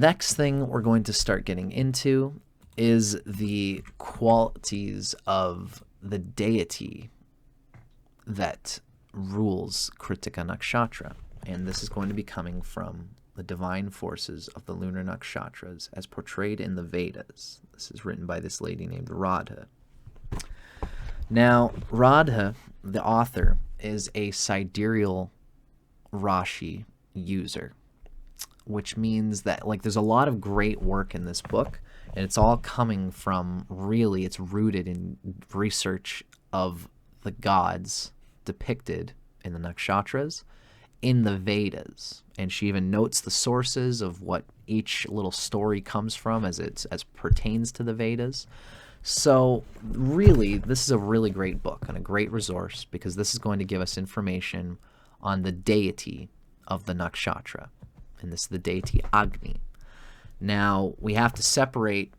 next thing we're going to start getting into is the qualities of the deity that rules Krittika Nakshatra. And this is going to be coming from the divine forces of the lunar nakshatras as portrayed in the Vedas. This is written by this lady named Radha. Now, Radha, the author, is a sidereal Rashi user, which means that, like, there's a lot of great work in this book, and it's all coming from, really, it's rooted in research of the gods depicted in the nakshatras in the Vedas. And she even notes the sources of what each little story comes from as pertains to the Vedas. So really, this is a really great book and a great resource, because this is going to give us information on the deity of the nakshatra. And this is the deity Agni. Now, we have to separate,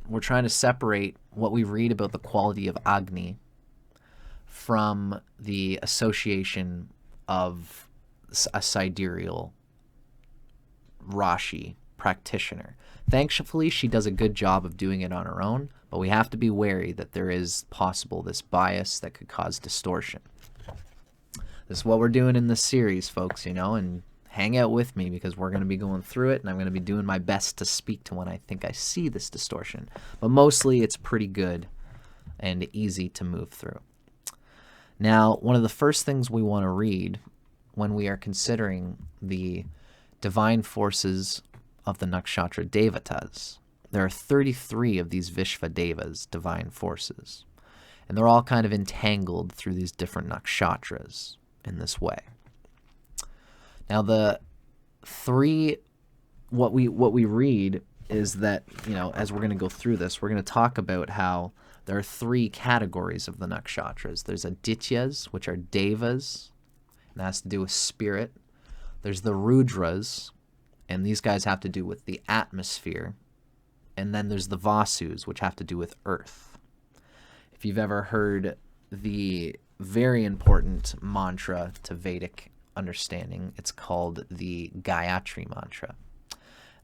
we're trying to separate what we read about the quality of Agni from the association of a sidereal Rashi practitioner. Thankfully, she does a good job of doing it on her own, but we have to be wary that there is possible this bias that could cause distortion. This is what we're doing in this series, folks, you know, and hang out with me, because we're going to be going through it, and I'm going to be doing my best to speak to when I think I see this distortion. But mostly it's pretty good and easy to move through. Now, one of the first things we want to read when we are considering the divine forces of the nakshatra devatas, there are 33 of these Vishva devas, divine forces, and they're all kind of entangled through these different nakshatras in this way. Now, the three, what we read is that, you know, as we're going to go through this, we're going to talk about how there are three categories of the nakshatras. There's adityas, which are devas, and that has to do with spirit. There's the rudras, and these guys have to do with the atmosphere. And then there's the vasus, which have to do with earth. If you've ever heard the very important mantra to Vedic understanding, it's called the Gayatri mantra.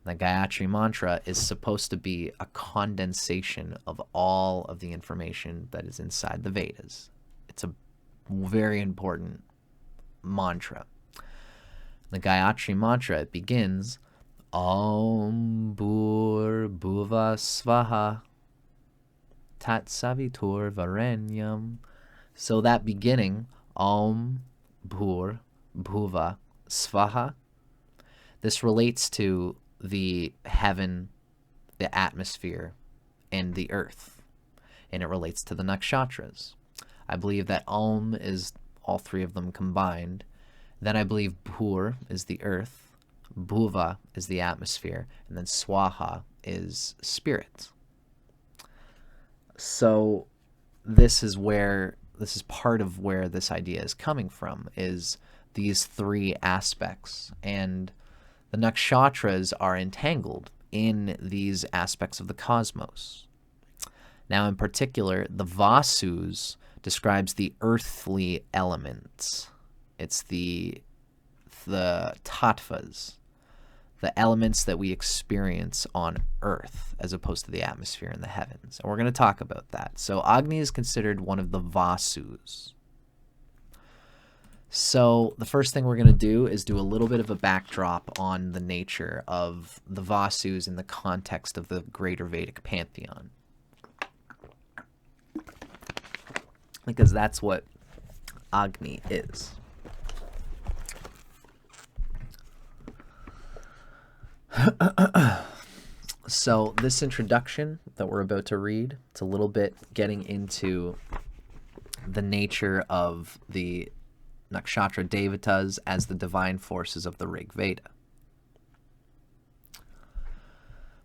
The Gayatri mantra is supposed to be a condensation of all of the information that is inside the Vedas. It's a very important mantra. The Gayatri mantra, it begins Om Bhur Bhuva Svaha Tat Savitur Varenyam. So that beginning, Om Bhur Bhuva Svaha, this relates to the heaven, the atmosphere, and the earth. And it relates to the nakshatras. I believe that Om is all three of them combined. Then I believe Bhur is the earth, Bhuva is the atmosphere, and then Swaha is spirit. So this is part of where this idea is coming from, is these three aspects. And the nakshatras are entangled in these aspects of the cosmos. Now, in particular, the Vasus describes the earthly elements. It's the tattvas, the elements that we experience on Earth, as opposed to the atmosphere and the heavens. And we're going to talk about that. So Agni is considered one of the Vasus. So the first thing we're going to do is do a little bit of a backdrop on the nature of the Vasus in the context of the greater Vedic pantheon, because that's what Agni is. So this introduction that we're about to read, it's a little bit getting into the nature of the nakshatra devatas as the divine forces of the Rig Veda.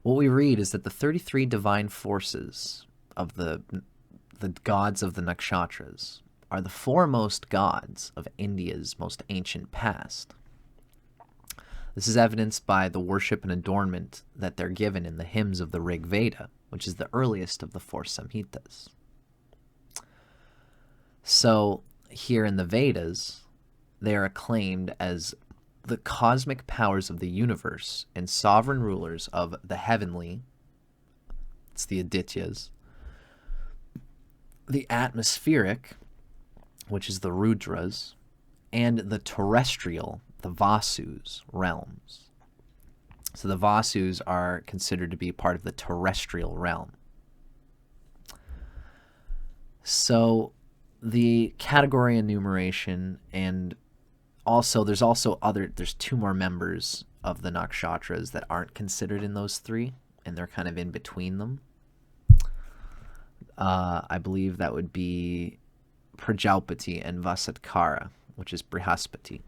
What we read is that the 33 divine forces of the gods of the nakshatras are the foremost gods of India's most ancient past. This is evidenced by the worship and adornment that they're given in the hymns of the Rig Veda, which is the earliest of the four Samhitas. So here in the Vedas, they are acclaimed as the cosmic powers of the universe and sovereign rulers of the heavenly, it's the Adityas, the atmospheric, which is the Rudras, and the terrestrial, the Vasus, realms. So the Vasus are considered to be part of the terrestrial realm. So the category enumeration, and also there's two more members of the nakshatras that aren't considered in those three, and they're kind of in between them. I believe that would be Prajalpati and Vasatkara, which is Brihaspati.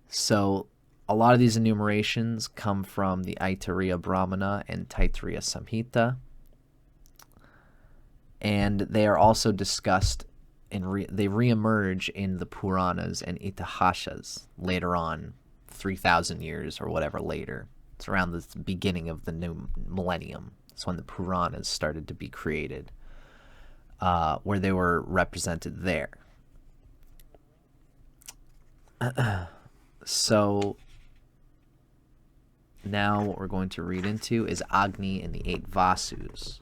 So a lot of these enumerations come from the Aitareya Brahmana and Taittiriya Samhita, and they are also discussed they reemerge in the Puranas and Itihasas later on, 3,000 years or whatever later. It's around the beginning of the new millennium. It's when the Puranas started to be created, where they were represented there. So now what we're going to read into is Agni and the 8 Vasus.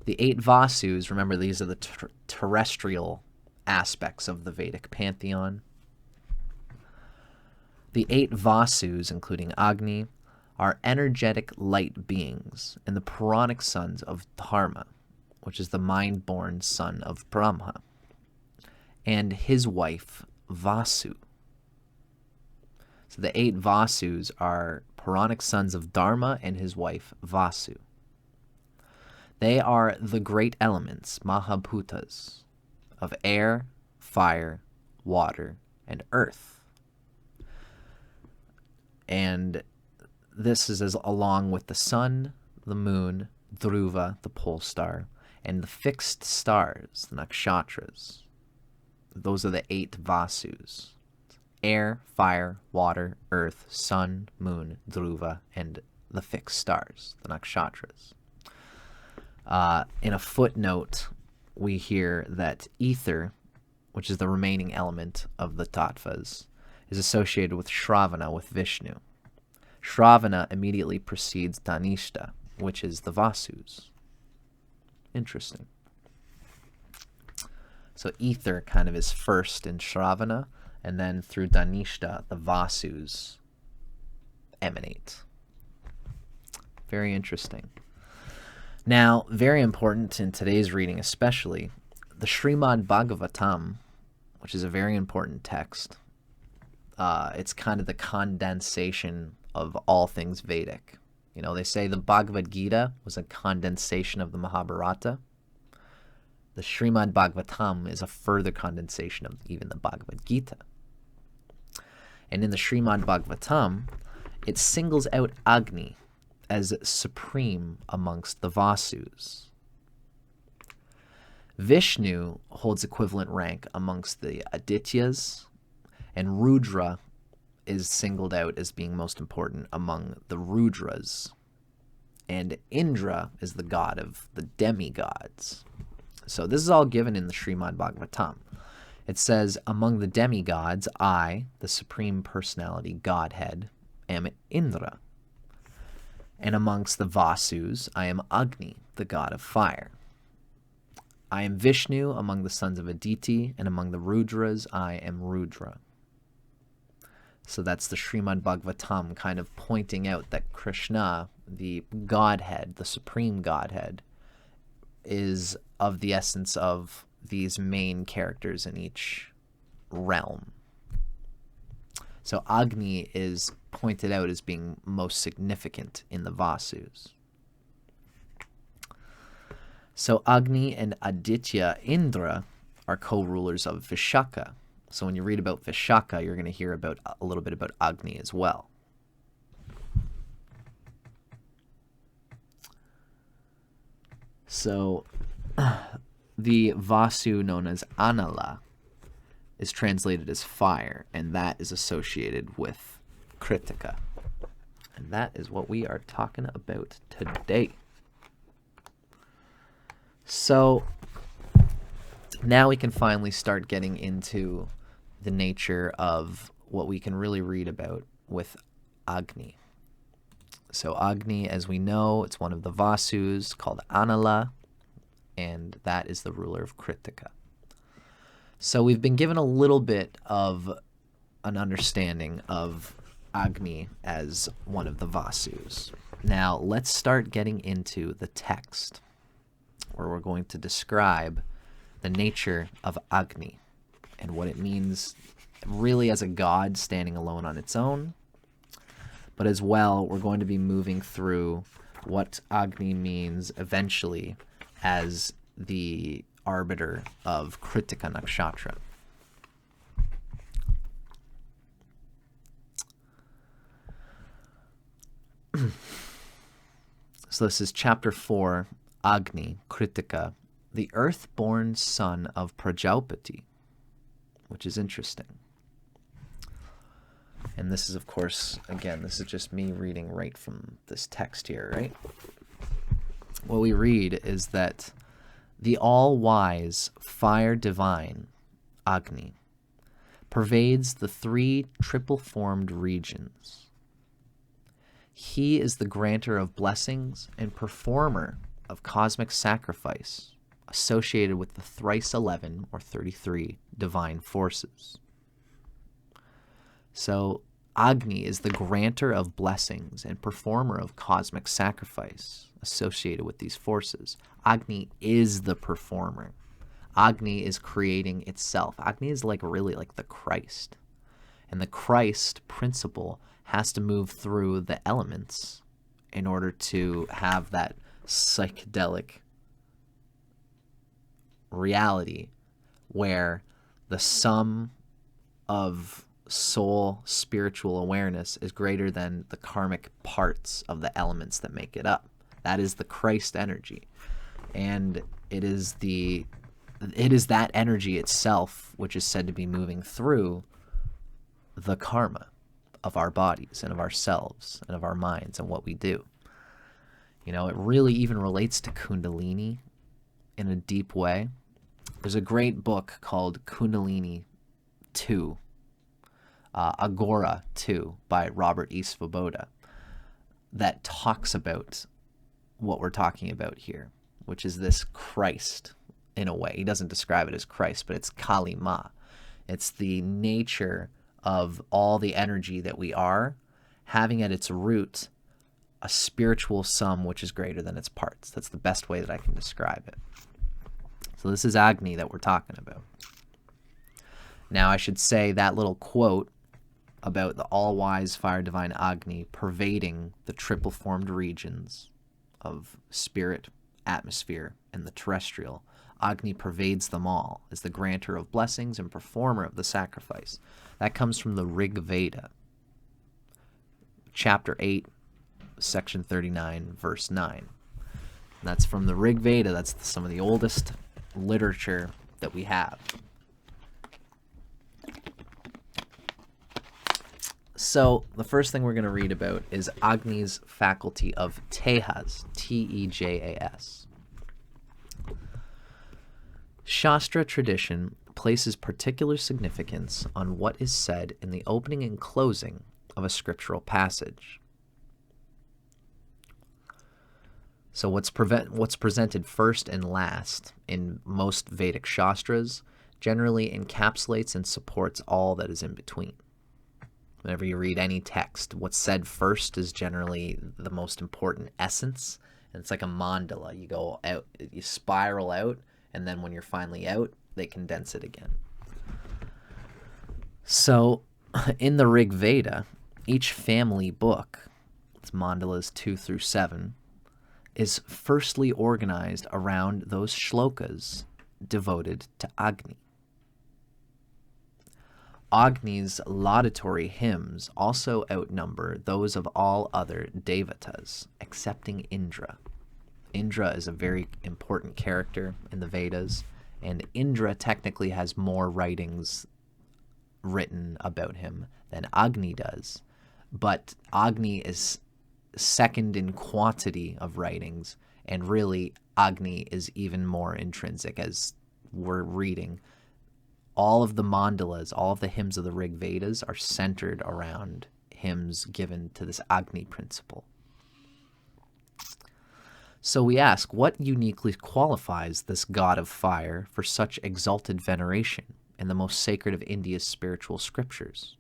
The 8 Vasus, remember, these are the terrestrial aspects of the Vedic pantheon. The 8 Vasus, including Agni, are energetic light beings and the Puranic sons of Dharma, which is the mind-born son of Brahma, and his wife, Vasu. So the 8 Vasus are Puranic sons of Dharma and his wife, Vasu. They are the great elements, Mahabhutas, of air, fire, water, and earth. And this is along with the sun, the moon, Dhruva, the pole star, and the fixed stars, the nakshatras. Those are the 8 Vasus. Air, fire, water, earth, sun, moon, Dhruva, and the fixed stars, the nakshatras. In a footnote, we hear that ether, which is the remaining element of the tattvas, is associated with Shravana, with Vishnu. Shravana immediately precedes Dhanishta, which is the Vasus. Interesting. So ether kind of is first in Shravana, and then through Dhanishta, the Vasus emanate. Very interesting. Now, very important in today's reading especially, the Srimad Bhagavatam, which is a very important text. It's kind of the condensation of all things Vedic. You know, they say the Bhagavad Gita was a condensation of the Mahabharata. The Srimad Bhagavatam is a further condensation of even the Bhagavad Gita. And in the Srimad Bhagavatam, it singles out Agni as supreme amongst the Vasus. Vishnu holds equivalent rank amongst the Adityas, and Rudra is singled out as being most important among the Rudras. And Indra is the god of the demigods. So this is all given in the Srimad Bhagavatam. It says, among the demigods, I, the Supreme Personality Godhead, am Indra. And amongst the Vasus, I am Agni, the god of fire. I am Vishnu among the sons of Aditi, and among the Rudras, I am Rudra. So that's the Srimad Bhagavatam kind of pointing out that Krishna, the Godhead, the Supreme Godhead, is of the essence of these main characters in each realm. So Agni is pointed out as being most significant in the Vasus. So Agni and Aditya Indra are co-rulers of Vishaka. So when you read about Vishaka, you're going to hear about a little bit about Agni as well. So the Vasu known as Anala is translated as fire, and that is associated with Krittika. And that is what we are talking about today. So now we can finally start getting into the nature of what we can really read about with Agni. So Agni, as we know, it's one of the VASUS called Anala, and that is the ruler of Krittika. So we've been given a little bit of an understanding of Agni as one of the VASUS. Now let's start getting into the text, where we're going to describe the nature of Agni and what it means really as a god standing alone on its own. But as well, we're going to be moving through what Agni means eventually as the arbiter of Krittika Nakshatra. So this is chapter 4, Agni, Krittika, the earth-born son of Prajapati, which is interesting. And this is, of course, again, this is just me reading right from this text here, right? What we read is that the all-wise fire divine, Agni, pervades the 3 triple-formed regions. He is the granter of blessings and performer of cosmic sacrifice associated with the thrice 11 or 33 divine forces. So Agni is the granter of blessings and performer of cosmic sacrifice associated with these forces. Agni is the performer. Agni is creating itself. Agni is really like the Christ. And the Christ principle has to move through the elements in order to have that psychedelic reality where the sum of soul spiritual awareness is greater than the karmic parts of the elements that make it up. That is the Christ energy. And it is that energy itself which is said to be moving through the karma of our bodies and of ourselves and of our minds and what we do. You know, it really even relates to Kundalini in a deep way. There's a great book called Kundalini 2, Agora 2 by Robert E. Svoboda that talks about what we're talking about here, which is this Christ in a way. He doesn't describe it as Christ, but it's Kali Ma. It's the nature of all the energy that we are, having at its root a spiritual sum which is greater than its parts. That's the best way that I can describe it. So this is Agni that we're talking about. Now I should say that little quote about the all-wise fire divine Agni pervading the triple-formed regions of spirit, atmosphere, and the terrestrial. Agni pervades them all, is the granter of blessings and performer of the sacrifice. That comes from the Rig Veda, chapter 8, section 39, verse 9. And that's from the Rig Veda. That's some of the oldest literature that we have. So the first thing we're going to read about is Agni's faculty of Tejas, T-E-J-A-S. Shastra tradition places particular significance on what is said in the opening and closing of a scriptural passage. So what's presented first and last in most Vedic Shastras generally encapsulates and supports all that is in between. Whenever you read any text, what's said first is generally the most important essence, and it's like a mandala. You go out, you spiral out, and then when you're finally out, they condense it again. So in the Rig Veda, each family book, it's mandalas 2 through 7, is firstly organized around those shlokas devoted to Agni. Agni's laudatory hymns also outnumber those of all other devatas, excepting Indra. Indra is a very important character in the Vedas, and Indra technically has more writings written about him than Agni does. But Agni is second in quantity of writings, and really Agni is even more intrinsic as we're reading. all of the mandalas, all of the hymns of the Rig Vedas are centered around hymns given to this Agni principle. So we ask, what uniquely qualifies this god of fire for such exalted veneration in the most sacred of India's spiritual scriptures?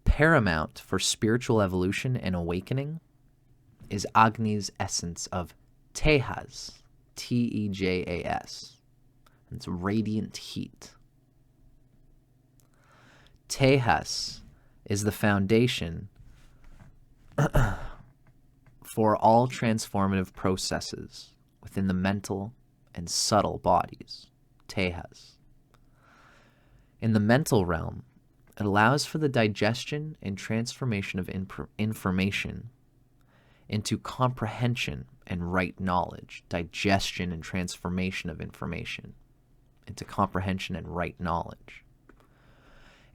Paramount for spiritual evolution and awakening is Agni's essence of tejas, Tejas. It's radiant heat. Tejas is the foundation for all transformative processes within the mental and subtle bodies. Tejas. In the mental realm, it allows for the digestion and transformation of information into comprehension and right knowledge. Digestion and transformation of information into comprehension and right knowledge.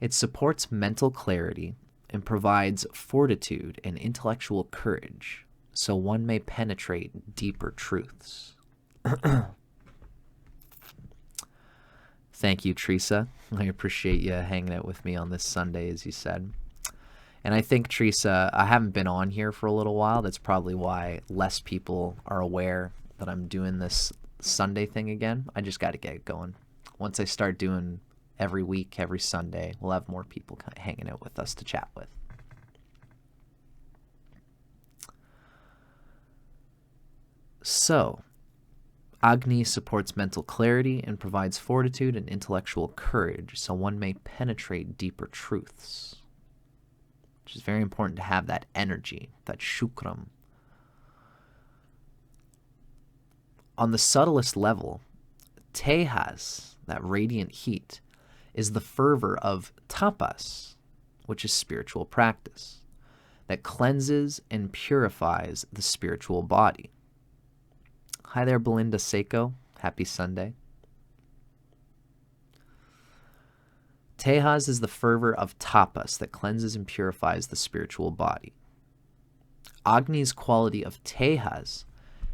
It supports mental clarity and provides fortitude and intellectual courage so one may penetrate deeper truths. Thank you, Teresa. I appreciate you hanging out with me on this Sunday, as you said. And I think, Teresa, I haven't been on here for a little while. That's probably why less people are aware that I'm doing this Sunday thing again. I just got to get it going. Once I start doing every week, every Sunday, we'll have more people hanging out with us to chat with. So, Agni supports mental clarity and provides fortitude and intellectual courage so one may penetrate deeper truths, which is very important to have that energy, that shukram. On the subtlest level, tejas, that radiant heat, is the fervor of tapas, which is spiritual practice, that cleanses and purifies the spiritual body. Hi there, Belinda Seiko. Happy Sunday. Tejas is the fervor of tapas that cleanses and purifies the spiritual body. Agni's quality of tejas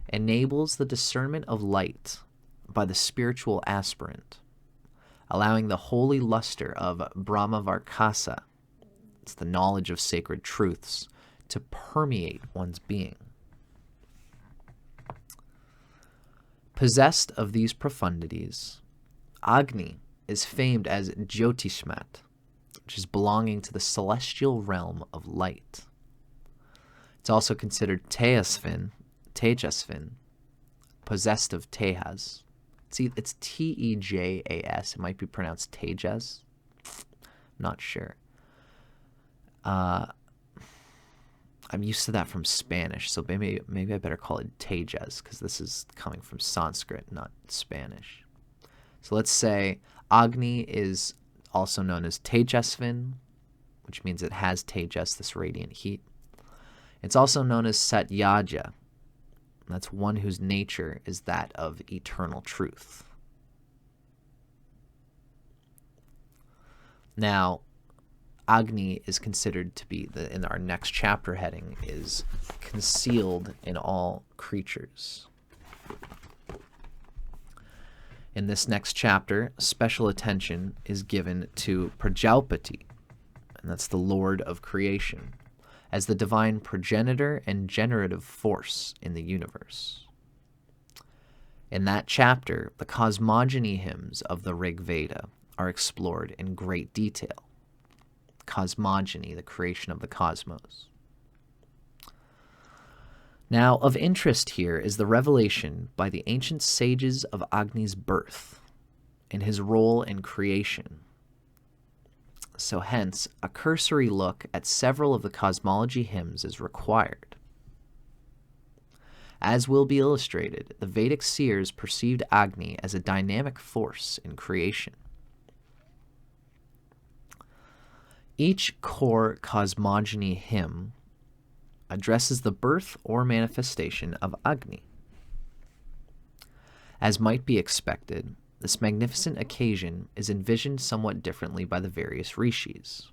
enables the discernment of light by the spiritual aspirant, allowing the holy luster of Brahmavarkasa, it's the knowledge of sacred truths, to permeate one's being. Possessed of these profundities, Agni is famed as Jyotishmat, which is belonging to the celestial realm of light. It's also considered Tejasvin, possessed of Tejas. See, it's Tejas. It might be pronounced Tejas. Not sure. I'm used to that from Spanish, so maybe I better call it Tejas, because this is coming from Sanskrit, not Spanish. So let's say Agni is also known as Tejasvin, which means it has Tejas, this radiant heat. It's also known as Satyaja. That's one whose nature is that of eternal truth. Now, Agni is considered to be, in our next chapter heading, is concealed in all creatures. In this next chapter, special attention is given to Prajalpati, and that's the Lord of creation, as the divine progenitor and generative force in the universe. In that chapter, the cosmogony hymns of the Rig Veda are explored in great detail. Cosmogony, the creation of the cosmos. Now, of interest here is the revelation by the ancient sages of Agni's birth and his role in creation. So hence, a cursory look at several of the cosmology hymns is required. As will be illustrated, the Vedic seers perceived Agni as a dynamic force in creation. Each core cosmogony hymn addresses the birth or manifestation of Agni. As might be expected, this magnificent occasion is envisioned somewhat differently by the various rishis.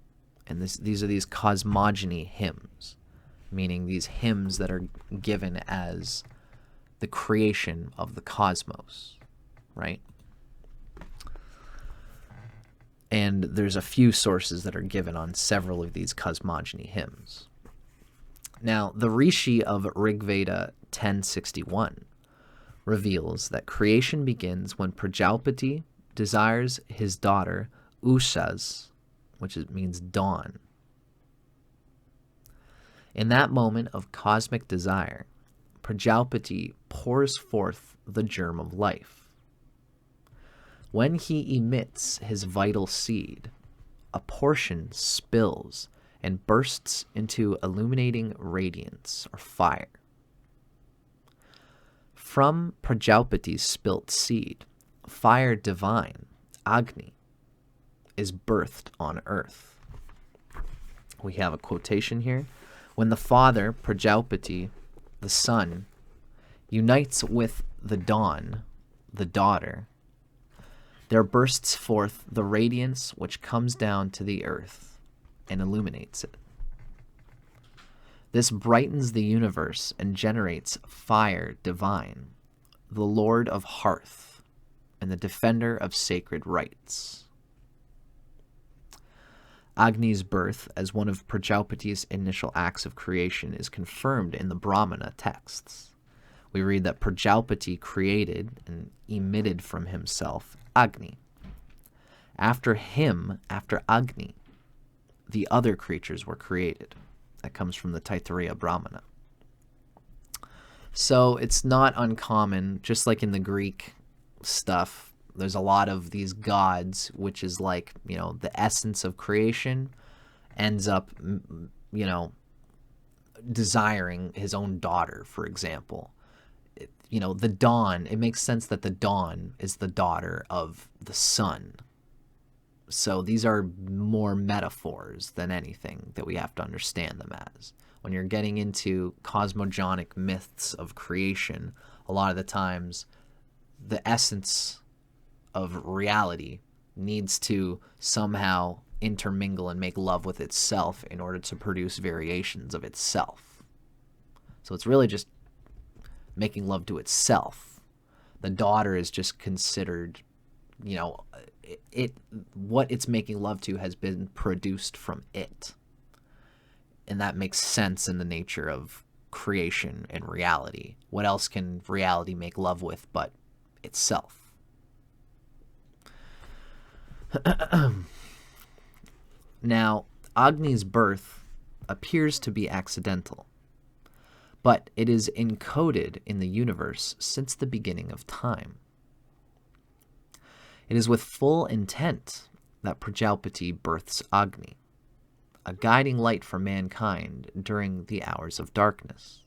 And these are these cosmogony hymns, meaning these hymns that are given as the creation of the cosmos. right? And there's a few sources that are given on several of these cosmogony hymns. Now, the Rishi of Rig Veda 1061 reveals that creation begins when Prajalpati desires his daughter Ushas, which means dawn. In that moment of cosmic desire, Prajalpati pours forth the germ of life. When he emits his vital seed, a portion spills and bursts into illuminating radiance or fire. From Prajalpati's spilt seed, fire divine, Agni, is birthed on earth. We have a quotation here. When the father, Prajalpati, the son, unites with the dawn, the daughter, there bursts forth the radiance which comes down to the earth and illuminates it. This brightens the universe and generates fire divine, the lord of hearth and the defender of sacred rites. Agni's birth as one of Prajalpati's initial acts of creation is confirmed in the Brahmana texts. We read that Prajalpati created and emitted from himself Agni. After him, after Agni, the other creatures were created. That comes from the Taittiriya Brahmana. So it's not uncommon, just like in the Greek stuff, there's a lot of these gods, which is like, the essence of creation, ends up, desiring his own daughter, for example. The dawn, it makes sense that the dawn is the daughter of the sun. So these are more metaphors than anything that we have to understand them as. When you're getting into cosmogonic myths of creation, a lot of the times the essence of reality needs to somehow intermingle and make love with itself in order to produce variations of itself. So it's really just making love to itself. The daughter is just considered, what it's making love to has been produced from it. And that makes sense in the nature of creation and reality. What else can reality make love with but itself? Now, Agni's birth appears to be accidental, but it is encoded in the universe since the beginning of time. It is with full intent that Prajalpati births Agni, a guiding light for mankind during the hours of darkness.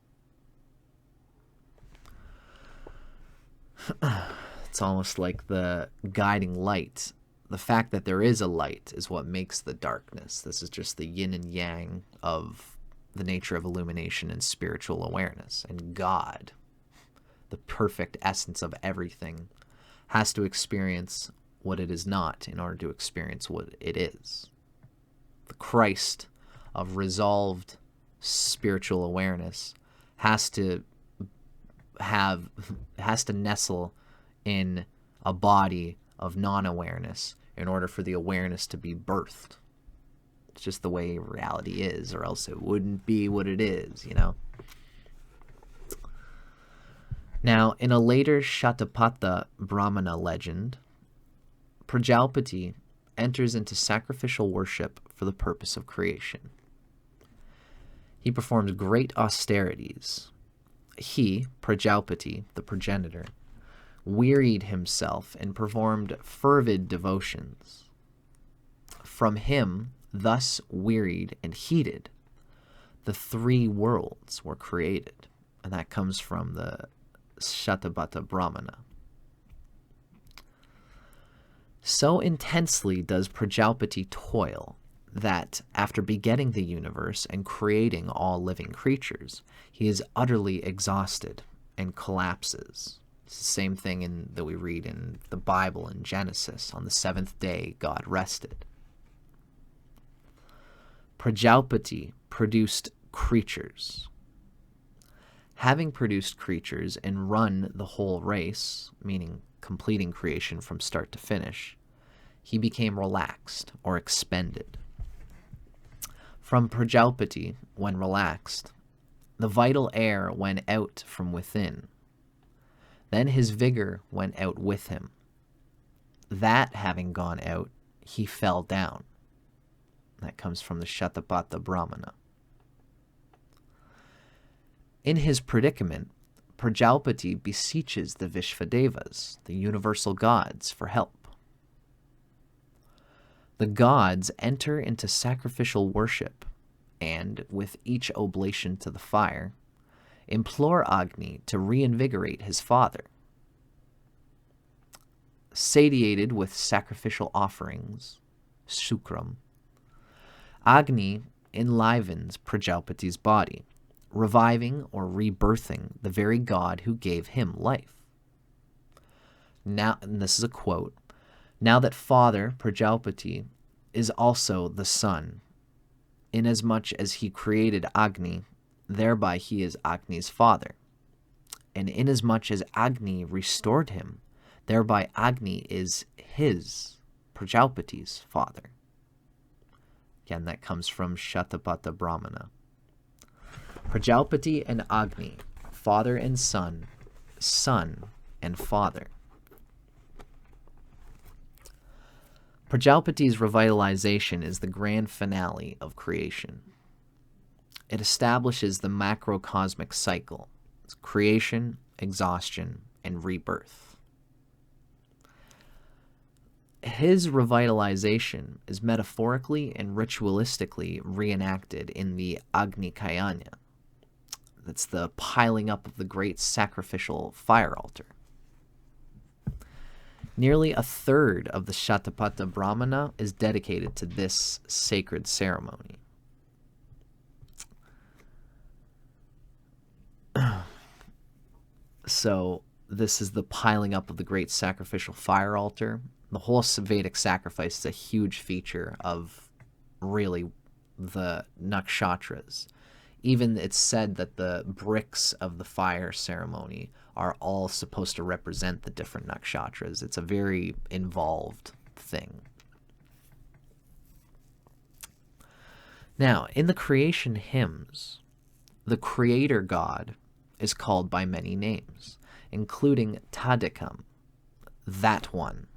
It's almost like the guiding light. The fact that there is a light is what makes the darkness. This is just the yin and yang of the nature of illumination and spiritual awareness. And God, the perfect essence of everything, has to experience what it is not in order to experience what it is. The Christ of resolved spiritual awareness has to nestle in a body of non-awareness in order for the awareness to be birthed. It's just the way reality is, or else it wouldn't be what it is, Now, in a later Shatapatha Brahmana legend, Prajalpati enters into sacrificial worship for the purpose of creation. He performs great austerities. He, Prajalpati, the progenitor, wearied himself and performed fervid devotions. From him, thus wearied and heated, the three worlds were created. And that comes from the Shatapatha Brahmana. So intensely does Prajalpati toil that after begetting the universe and creating all living creatures, he is utterly exhausted and collapses. It's the same thing that we read in the Bible in Genesis. On the seventh day, God rested. Prajalpati produced creatures. Having produced creatures and run the whole race, meaning completing creation from start to finish, he became relaxed or expended. From Prajapati, when relaxed, the vital air went out from within. Then his vigor went out with him. That having gone out, he fell down. That comes from the Shatapatha Brahmana. In his predicament, Prajapati beseeches the Vishvadevas, the universal gods, for help. The gods enter into sacrificial worship and, with each oblation to the fire, implore Agni to reinvigorate his father. Satiated with sacrificial offerings, sukram, Agni enlivens Prajapati's body, reviving or rebirthing the very god who gave him life. Now, and this is a quote, "Now that Father Prajapati is also the Son, inasmuch as he created Agni, thereby he is Agni's father. And inasmuch as Agni restored him, thereby Agni is his, Prajapati's, father." Again, that comes from Shatapatha Brahmana. Prajapati and Agni, father and son, son and father. Prajapati's revitalization is the grand finale of creation. It establishes the macrocosmic cycle: creation, exhaustion, and rebirth. His revitalization is metaphorically and ritualistically reenacted in the Agni Kayanya. That's the piling up of the great sacrificial fire altar. Nearly a third of the Shatapatha Brahmana is dedicated to this sacred ceremony. So this is the piling up of the great sacrificial fire altar. The whole Vedic sacrifice is a huge feature of really the nakshatras. Even it's said that the bricks of the fire ceremony are all supposed to represent the different nakshatras. It's a very involved thing. Now, in the creation hymns, the creator god is called by many names, including Tadikam, that one.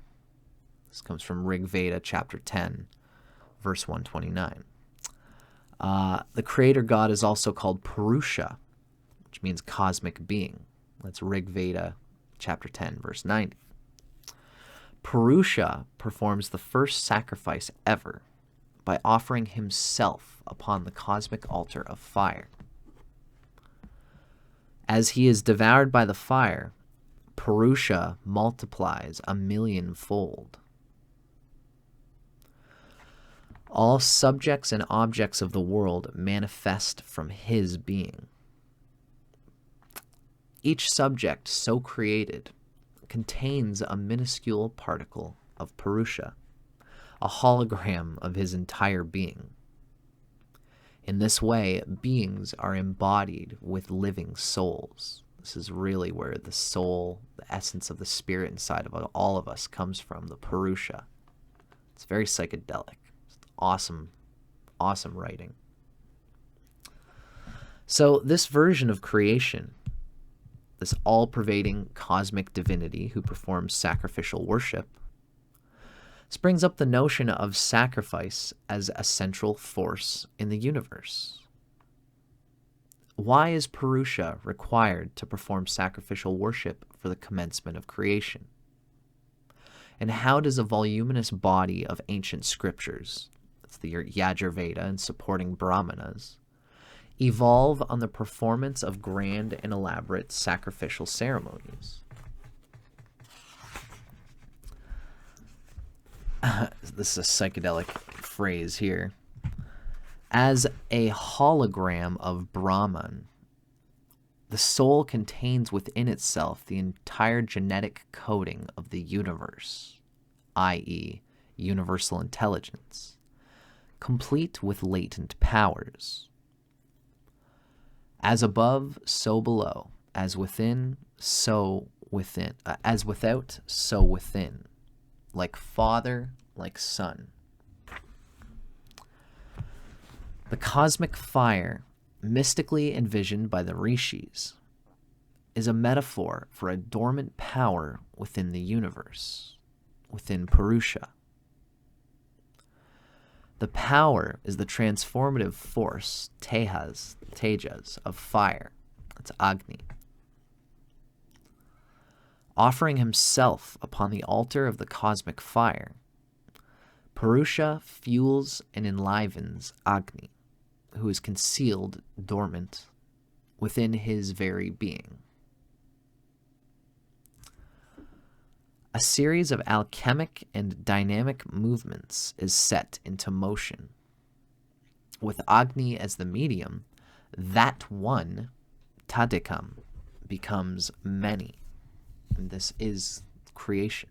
This comes from Rig Veda, chapter 10, verse 129. The creator god is also called Purusha, which means cosmic being. That's Rig Veda, chapter 10, verse 90. Purusha performs the first sacrifice ever by offering himself upon the cosmic altar of fire. As he is devoured by the fire, Purusha multiplies 1,000,000-fold. All subjects and objects of the world manifest from his being. Each subject so created contains a minuscule particle of Purusha, a hologram of his entire being. In this way, beings are embodied with living souls. This is really where the soul, the essence of the spirit inside of all of us comes from, the Purusha. It's very psychedelic. It's awesome, awesome writing. So this version of creation, this all-pervading cosmic divinity who performs sacrificial worship, brings up the notion of sacrifice as a central force in the universe. Why is Purusha required to perform sacrificial worship for the commencement of creation? And how does a voluminous body of ancient scriptures, that's the Yajurveda and supporting Brahmanas, evolve on the performance of grand and elaborate sacrificial ceremonies? This is a psychedelic phrase here. As a hologram of Brahman, the soul contains within itself the entire genetic coding of the universe, i.e., universal intelligence, complete with latent powers. As above, so below. As within, so within, as without, so within, like father, like son. The cosmic fire, mystically envisioned by the rishis, is a metaphor for a dormant power within the universe, within Purusha. The power is the transformative force, tejas, of fire. It's Agni. Offering himself upon the altar of the cosmic fire, Purusha fuels and enlivens Agni, who is concealed, dormant, within his very being. A series of alchemic and dynamic movements is set into motion. With Agni as the medium, that one, Tadikam, becomes many. And this is creation.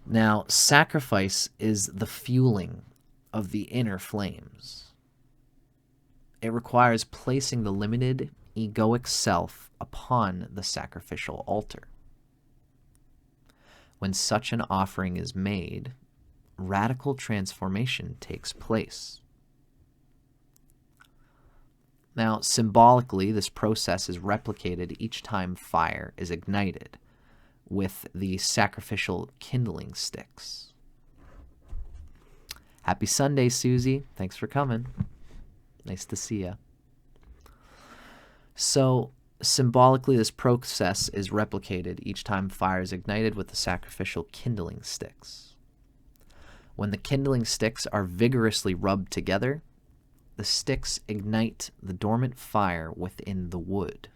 Now, sacrifice is the fueling of the inner flames. It requires placing the limited egoic self upon the sacrificial altar. When such an offering is made, radical transformation takes place. Now, symbolically, this process is replicated each time fire is ignited with the sacrificial kindling sticks. Happy Sunday, Susie. Thanks for coming. Nice to see you. So, symbolically, this process is replicated each time fire is ignited with the sacrificial kindling sticks. When the kindling sticks are vigorously rubbed together, the sticks ignite the dormant fire within the wood.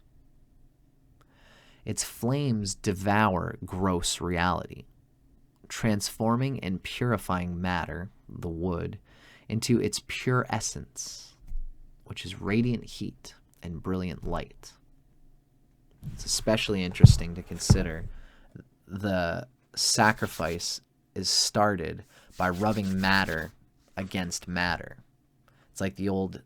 Its flames devour gross reality, transforming and purifying matter, the wood, into its pure essence, which is radiant heat and brilliant light. It's especially interesting to consider the sacrifice is started by rubbing matter against matter. It's like the old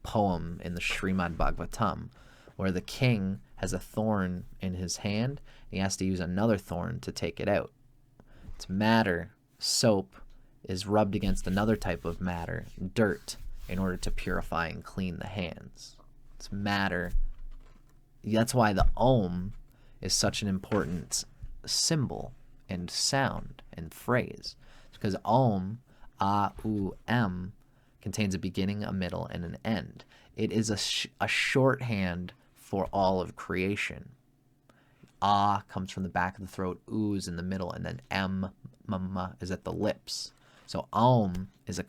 poem in the Srimad Bhagavatam, where the king has a thorn in his hand, and he has to use another thorn to take it out. It's matter, soap, is rubbed against another type of matter, dirt, in order to purify and clean the hands. It's matter. That's why the Om is such an important symbol and sound and phrase. It's because Om, A, U, M, contains a beginning, a middle, and an end. It is a shorthand for all of creation. Ah comes from the back of the throat, U is in the middle, and then M is at the lips. So Om is a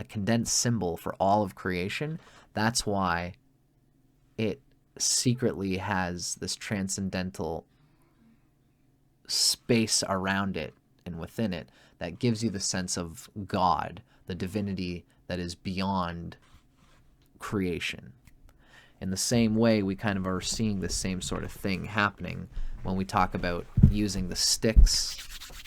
condensed symbol for all of creation. That's why it secretly has this transcendental space around it and within it that gives you the sense of God, the divinity that is beyond creation. In the same way, we kind of are seeing the same sort of thing happening when we talk about using the sticks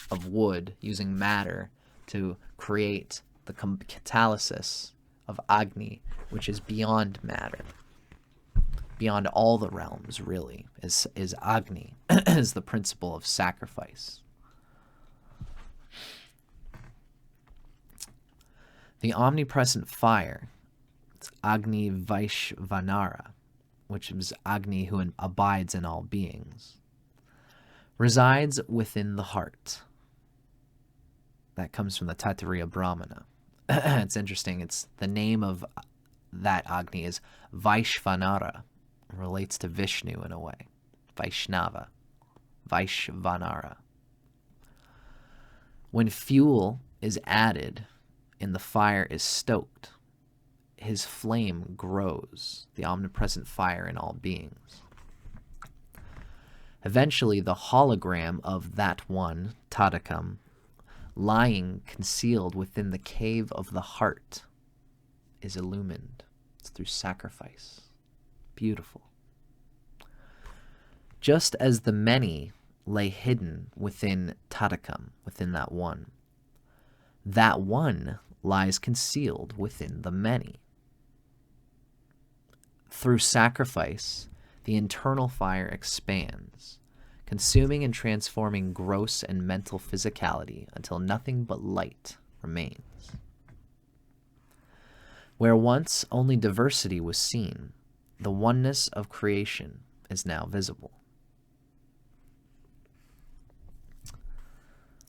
of wood, using matter to create the catalysis of Agni, which is beyond matter. Beyond all the realms, really, is Agni, is the principle of sacrifice. The omnipresent fire, it's Agni Vaishvanara, which is Agni who abides in all beings, resides within the heart. That comes from the Taittiriya Brahmana. It's interesting. It's the name of that Agni is Vaishvanara. It relates to Vishnu in a way. Vaishnava. Vaishvanara. When fuel is added and the fire is stoked, his flame grows, the omnipresent fire in all beings. Eventually, the hologram of that one, Tadakam, lying concealed within the cave of the heart, is illumined. It's through sacrifice. Beautiful. Just as the many lay hidden within Tadakam, within that one lies concealed within the many. Through sacrifice, the internal fire expands, consuming and transforming gross and mental physicality until nothing but light remains. Where once only diversity was seen, the oneness of creation is now visible.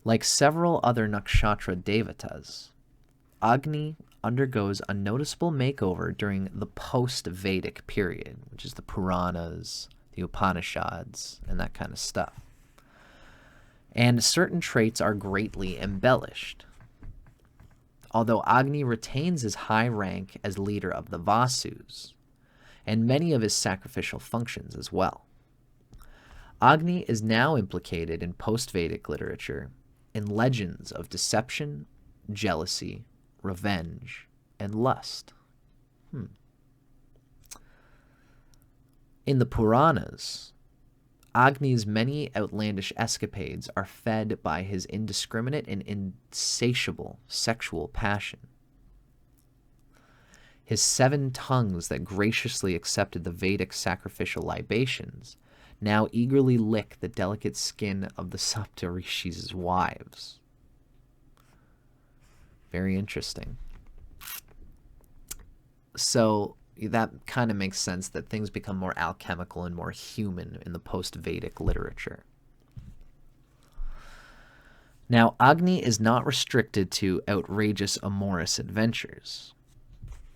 Like several other nakshatra devatas, Agni undergoes a noticeable makeover during the post-Vedic period, which is the Puranas, the Upanishads, and that kind of stuff. And certain traits are greatly embellished. Although Agni retains his high rank as leader of the VASUS, and many of his sacrificial functions as well. Agni is now implicated in post-Vedic literature in legends of deception, jealousy, revenge, and lust. In the Puranas, Agni's many outlandish escapades are fed by his indiscriminate and insatiable sexual passion. His 7 tongues that graciously accepted the Vedic sacrificial libations now eagerly lick the delicate skin of the Saptarishis' wives. Very interesting. So that kind of makes sense that things become more alchemical and more human in the post-Vedic literature. Now, Agni is not restricted to outrageous amorous adventures.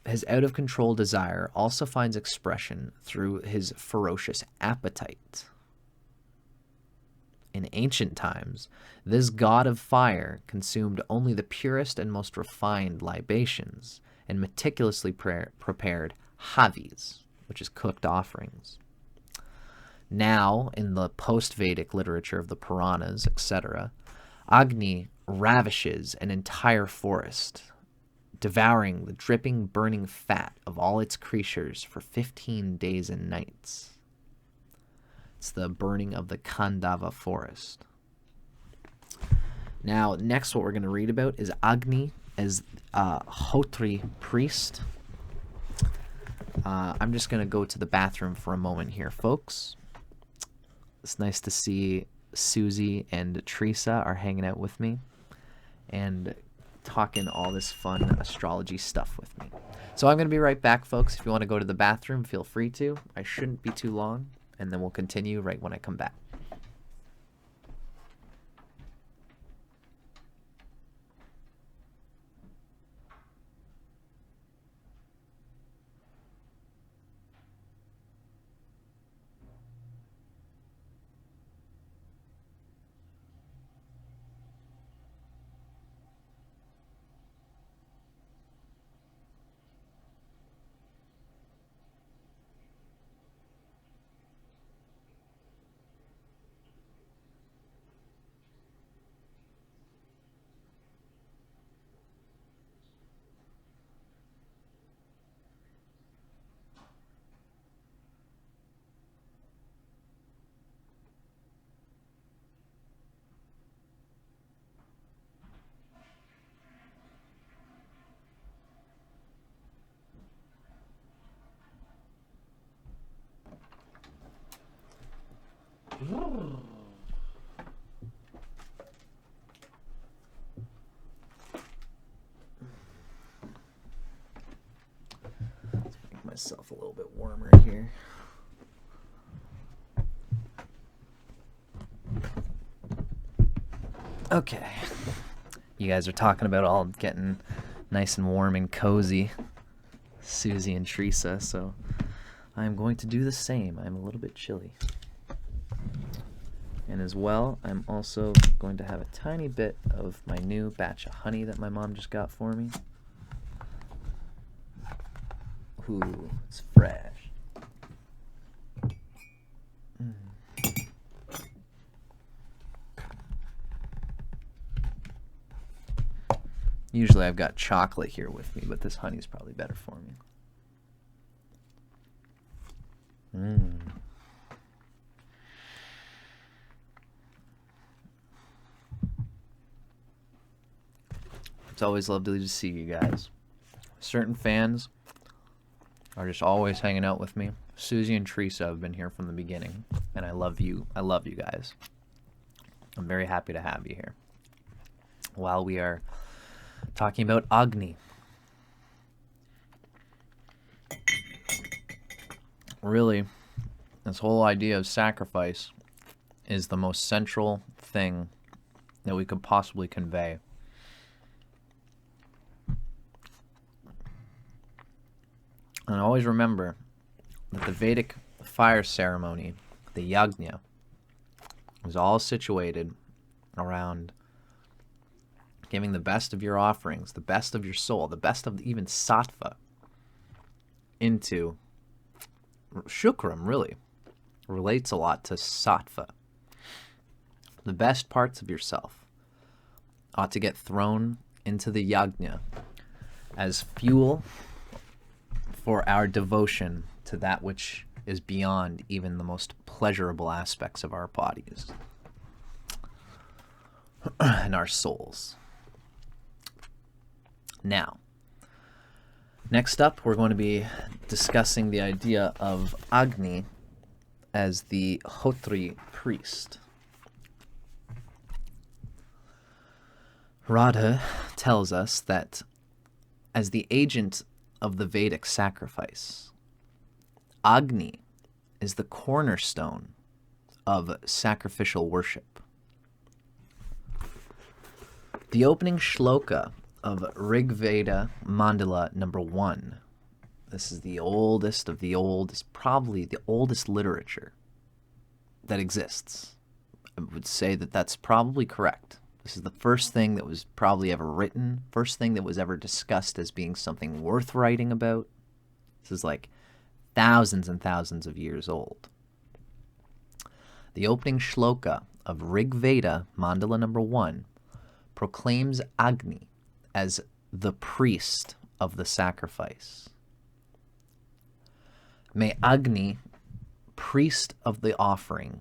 His out-of-control desire also finds expression through his ferocious appetite. In ancient times, this god of fire consumed only the purest and most refined libations and meticulously prepared havis, which is cooked offerings. Now, in the post-Vedic literature of the Puranas, etc., Agni ravishes an entire forest, devouring the dripping, burning fat of all its creatures for 15 days and nights. It's the burning of the Khandava forest. Now, next what we're going to read about is Agni as a Hotri priest. I'm just going to go to the bathroom for a moment here, folks. It's nice to see Susie and Teresa are hanging out with me and talking all this fun astrology stuff with me. So I'm going to be right back, folks. If you want to go to the bathroom, feel free to. I shouldn't be too long, and then we'll continue right when I come back. Let's make myself a little bit warmer here. Okay. You guys are talking about all getting nice and warm and cozy, Susie and Teresa, so I'm going to do the same. I'm a little bit chilly. And as well, I'm also going to have a tiny bit of my new batch of honey that my mom just got for me. Ooh, it's fresh. Usually I've got chocolate here with me, but this honey's probably better for me. It's always lovely to see you guys. Certain fans are just always hanging out with me. Susie and Teresa have been here from the beginning, and I love you. I love you guys. I'm very happy to have you here. While we are talking about Agni, really, this whole idea of sacrifice is the most central thing that we could possibly convey. And always remember that the Vedic fire ceremony, the yajna, was all situated around giving the best of your offerings, the best of your soul, the best of even sattva into shukram, really. Relates a lot to sattva. The best parts of yourself ought to get thrown into the yajna as fuel for our devotion to that which is beyond even the most pleasurable aspects of our bodies and our souls. Now, next up, we're going to be discussing the idea of Agni as the Hotri priest. Radha tells us that as the agent of the Vedic sacrifice, Agni is the cornerstone of sacrificial worship. The opening shloka of Rig Veda Mandala number 1. This is the oldest of the oldest, probably the oldest literature that exists. I would say that that's probably correct. This is the first thing that was probably ever written, first thing that was ever discussed as being something worth writing about. This is like thousands and thousands of years old. The opening shloka of Rig Veda, Mandala number 1, proclaims Agni as the priest of the sacrifice. May Agni, priest of the offering,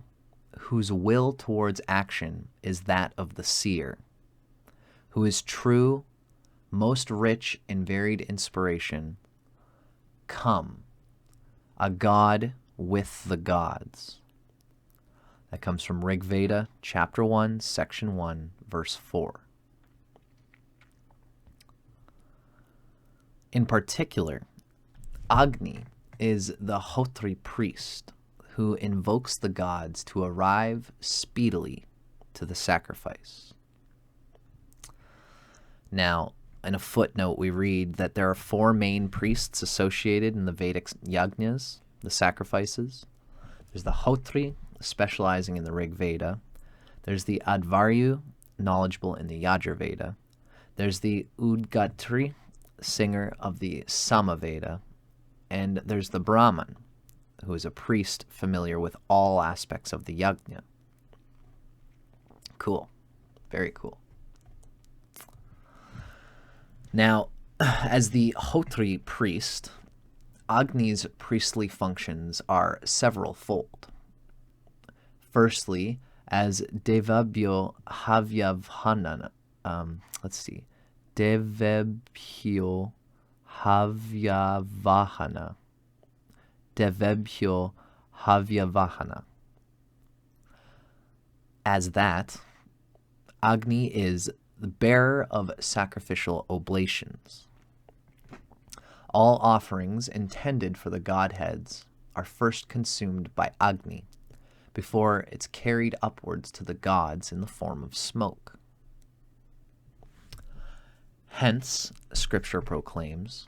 whose will towards action is that of the seer, who is true, most rich in varied inspiration, come, a god with the gods. That comes from Rig Veda, chapter 1, section 1, verse 4. In particular, Agni is the Hotri priest who invokes the gods to arrive speedily to the sacrifice. Now, in a footnote, we read that there are 4 main priests associated in the Vedic yajnas, the sacrifices. There's the Hotri, specializing in the Rig Veda. There's the Advaryu, knowledgeable in the Yajur Veda. There's the Udgatri, singer of the Sama Veda. And there's the Brahman, who is a priest familiar with all aspects of the yajna. Cool. Very cool. Now, as the Hotri priest, Agni's priestly functions are several-fold. Firstly, as Devabhyo Havyavahana, Devabhyo Havyavahana. Devabhyo Havyavahana. As that, Agni is the bearer of sacrificial oblations. All offerings intended for the godheads are first consumed by Agni before it's carried upwards to the gods in the form of smoke. Hence, Scripture proclaims,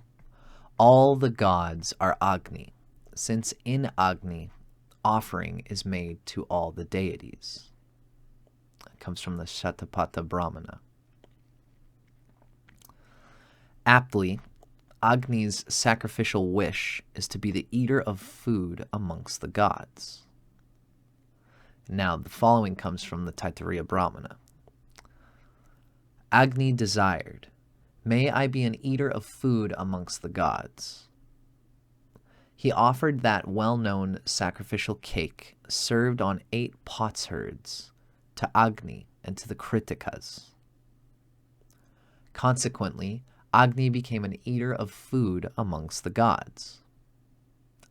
all the gods are Agni, since in Agni offering is made to all the deities. It comes from the Shatapatha Brahmana. Aptly, Agni's sacrificial wish is to be the eater of food amongst the gods. Now, the following comes from the Taittiriya Brahmana. Agni desired, may I be an eater of food amongst the gods. He offered that well-known sacrificial cake served on 8 potsherds to Agni and to the Krittikas. Consequently, Agni became an eater of food amongst the gods.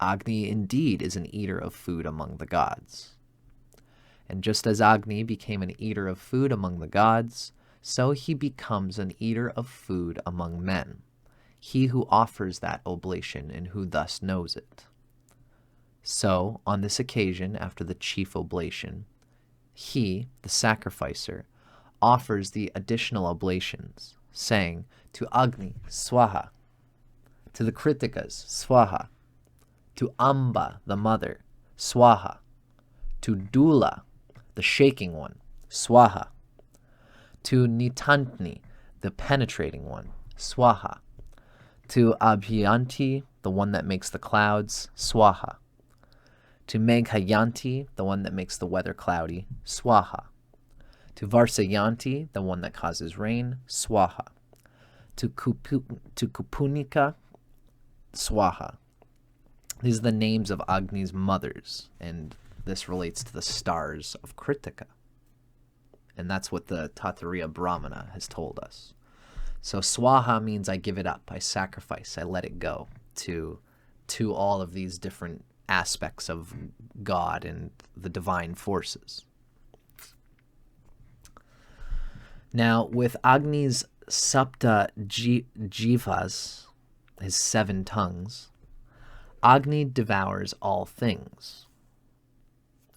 Agni indeed is an eater of food among the gods. And just as Agni became an eater of food among the gods, so he becomes an eater of food among men, he who offers that oblation and who thus knows it. So, on this occasion, after the chief oblation, he, the sacrificer, offers the additional oblations, saying to Agni, Swaha, to the Krittikas, Swaha, to Amba, the mother, Swaha, to Dula, the shaking one, Swaha, to Nitantni, the penetrating one, Swaha, to Abhyanti, the one that makes the clouds, Swaha, to Meghayanti, the one that makes the weather cloudy, Swaha, to Varsayanti, the one that causes rain, Swaha, to Kupunika, Swaha. These are the names of Agni's mothers, and this relates to the stars of Krittika. And that's what the Tattariya Brahmana has told us. So Swaha means I give it up, I sacrifice, I let it go to all of these different aspects of God and the divine forces. Now, with Agni's Sapta Jivas, his 7 tongues, Agni devours all things.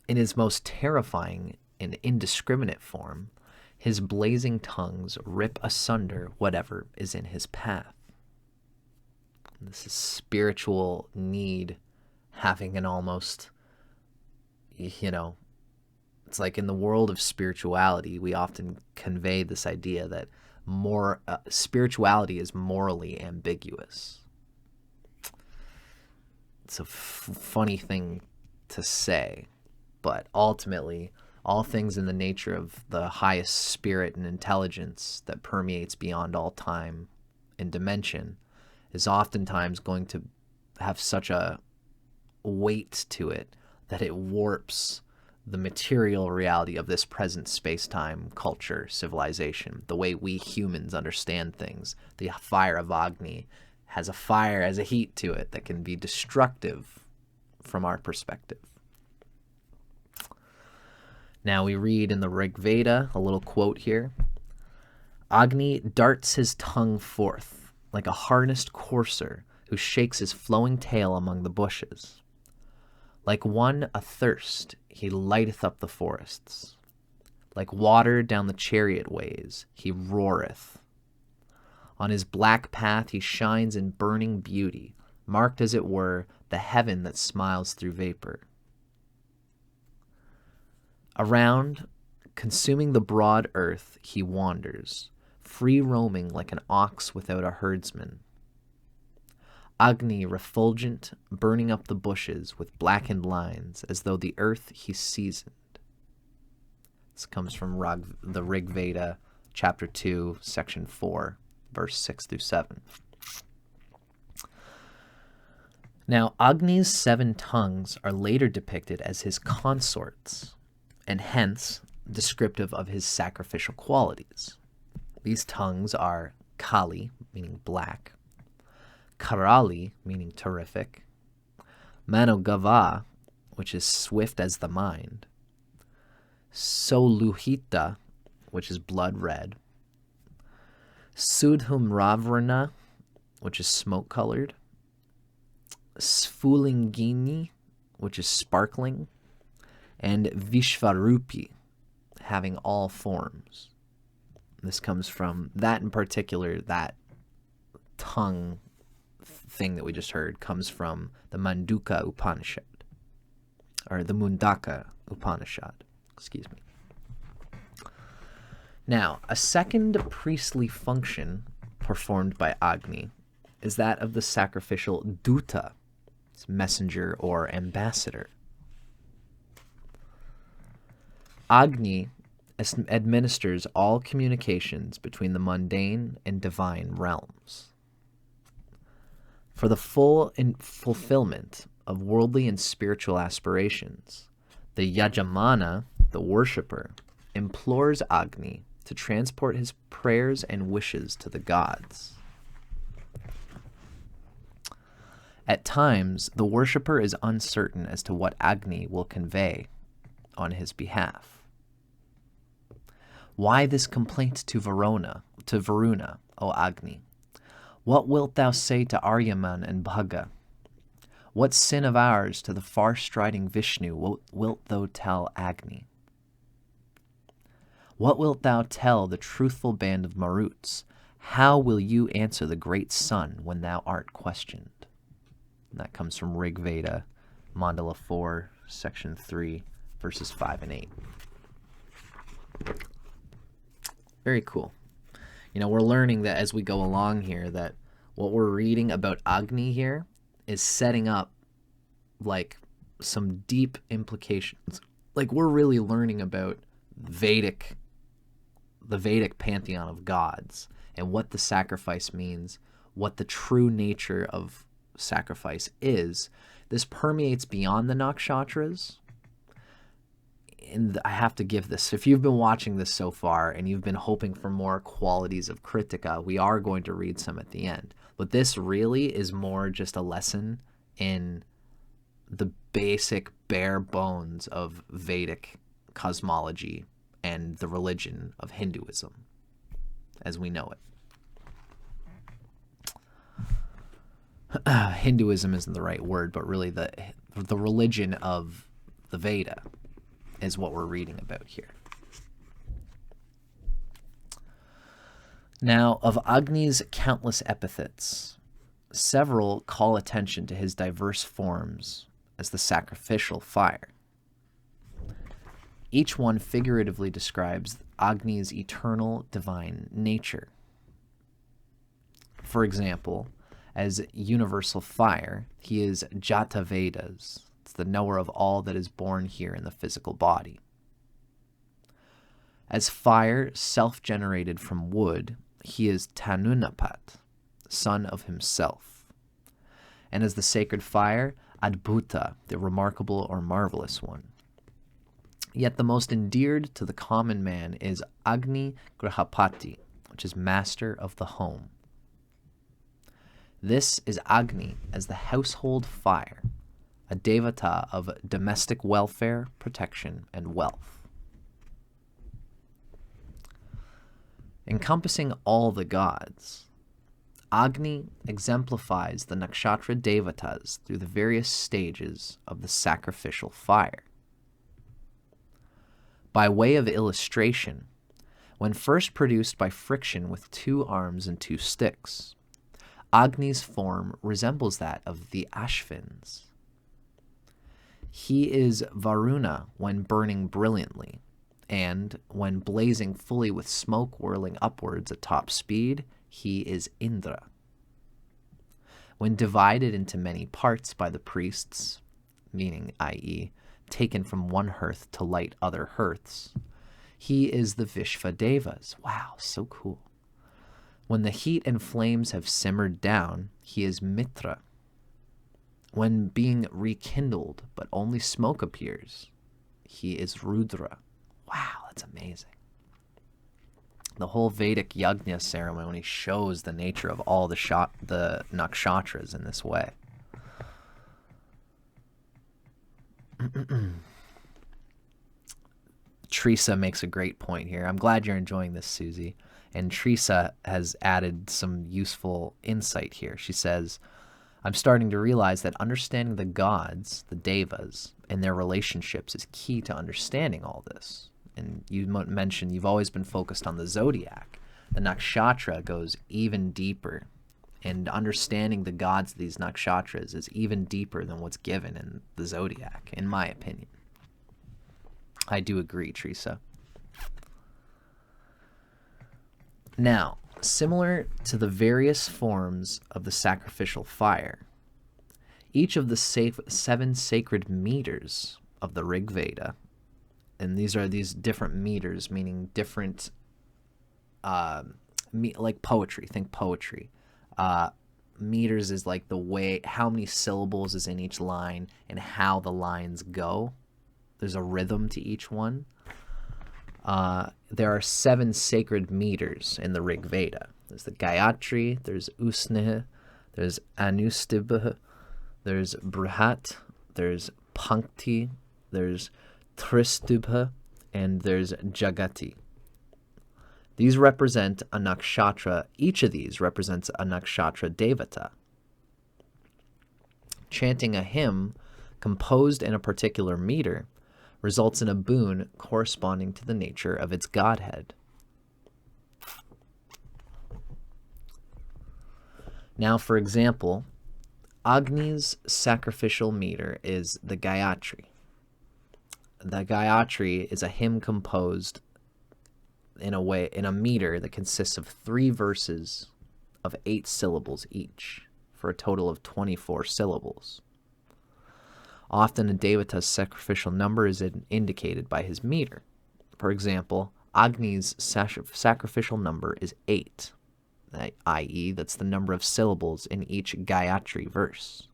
In his most terrifying and indiscriminate form, his blazing tongues rip asunder whatever is in his path. This is spiritual need having an almost, it's like in the world of spirituality, we often convey this idea that spirituality is morally ambiguous. It's a funny thing to say, but ultimately, all things in the nature of the highest spirit and intelligence that permeates beyond all time and dimension is oftentimes going to have such a weight to it that it warps the material reality of this present space-time culture, civilization, the way we humans understand things. The fire of Agni has a heat to it that can be destructive from our perspective. Now we read in the Rig Veda, a little quote here. Agni darts his tongue forth like a harnessed courser who shakes his flowing tail among the bushes. Like one athirst, he lighteth up the forests. Like water down the chariot ways, he roareth. On his black path he shines in burning beauty, marked as it were the heaven that smiles through vapor. Around, consuming the broad earth, he wanders, free roaming like an ox without a herdsman. Agni refulgent, burning up the bushes with blackened lines, as though the earth he seasoned. This comes from the Rig Veda, chapter 2, section 4, verse 6 through 7. Now, Agni's 7 tongues are later depicted as his consorts, and hence descriptive of his sacrificial qualities. These tongues are Kali, meaning black, Karali, meaning terrific, Manogava, which is swift as the mind, Soluhita, which is blood red, Sudhumravrana, which is smoke-colored, Sphulingini, which is sparkling, and Vishvarupi, having all forms. This comes from that in particular, that tongue thing that we just heard comes from the Manduka Upanishad, or the Mundaka Upanishad, excuse me. Now, a second priestly function performed by Agni is that of the sacrificial Duta, messenger or ambassador. Agni administers all communications between the mundane and divine realms. For the full fulfillment of worldly and spiritual aspirations, the Yajamana, the worshipper, implores Agni to transport his prayers and wishes to the gods. At times, the worshipper is uncertain as to what Agni will convey on his behalf. Why this complaint to Varuna, O Agni? What wilt thou say to Aryaman and Bhaga? What sin of ours to the far-striding Vishnu wilt thou tell Agni? What wilt thou tell the truthful band of Maruts? How will you answer the great sun when thou art questioned? And that comes from Rig Veda, Mandala 4, section 3, verses 5 and 8. Very cool. You know, we're learning that as we go along here, that what we're reading about Agni here is setting up like some deep implications. Like we're really learning about the Vedic pantheon of gods and what the sacrifice means, what the true nature of sacrifice is. This permeates beyond the nakshatras. And I have to give this, if you've been watching this so far and you've been hoping for more qualities of Krittika, we are going to read some at the end. But this really is more just a lesson in the basic bare bones of Vedic cosmology and the religion of Hinduism as we know it. Hinduism isn't the right word, but really the religion of the Veda is what we're reading about here. Now, of Agni's countless epithets, several call attention to his diverse forms as the sacrificial fire. Each one figuratively describes Agni's eternal divine nature. For example, as universal fire, he is Jata Vedas. It's the knower of all that is born here in the physical body. As fire self-generated from wood, he is Tanunapat, son of himself. And as the sacred fire, Adbhuta, the remarkable or marvelous one. Yet the most endeared to the common man is Agni Grahapati, which is master of the home. This is Agni as the household fire, a devata of domestic welfare, protection, and wealth. Encompassing all the gods, Agni exemplifies the nakshatra devatas through the various stages of the sacrificial fire. By way of illustration, when first produced by friction with 2 arms and 2 sticks, Agni's form resembles that of the Ashvins. He is Varuna when burning brilliantly, and when blazing fully with smoke whirling upwards at top speed, he is Indra. When divided into many parts by the priests, meaning i.e., taken from one hearth to light other hearths, he is the Vishvadevas. Wow, so cool. When the heat and flames have simmered down, he is Mitra. When being rekindled, but only smoke appears, he is Rudra. Wow, that's amazing. The whole Vedic yajna ceremony shows the nature of all the nakshatras in this way. Teresa makes a great point here. I'm glad you're enjoying this, Susie. And Teresa has added some useful insight here. She says, I'm starting to realize that understanding the gods, the devas, and their relationships is key to understanding all this. And you mentioned you've always been focused on the zodiac. The nakshatra goes even deeper. And understanding the gods of these nakshatras is even deeper than what's given in the zodiac, in my opinion. I do agree, Teresa. Now, similar to the various forms of the sacrificial fire, each of the 7 sacred meters of the Rig Veda, and these are these different meters, meaning different, like poetry, think poetry. Meters is like the way, how many syllables is in each line and how the lines go. There's a rhythm to each one. There are 7 sacred meters in the Rig Veda. There's the Gayatri, there's Usneh, there's Anustibha, there's Brihat, there's Pankti, there's Tristubha, and there's Jagati. These represent a nakshatra. Each of these represents a nakshatra devata. Chanting a hymn composed in a particular meter results in a boon corresponding to the nature of its godhead. Now, for example, Agni's sacrificial meter is the Gayatri. The Gayatri is a hymn composed in a meter that consists of 3 verses of 8 syllables each, for a total of 24 syllables. Often a devata's sacrificial number is indicated by his meter. For example, Agni's sacrificial number is 8, i.e., that's the number of syllables in each Gayatri verse.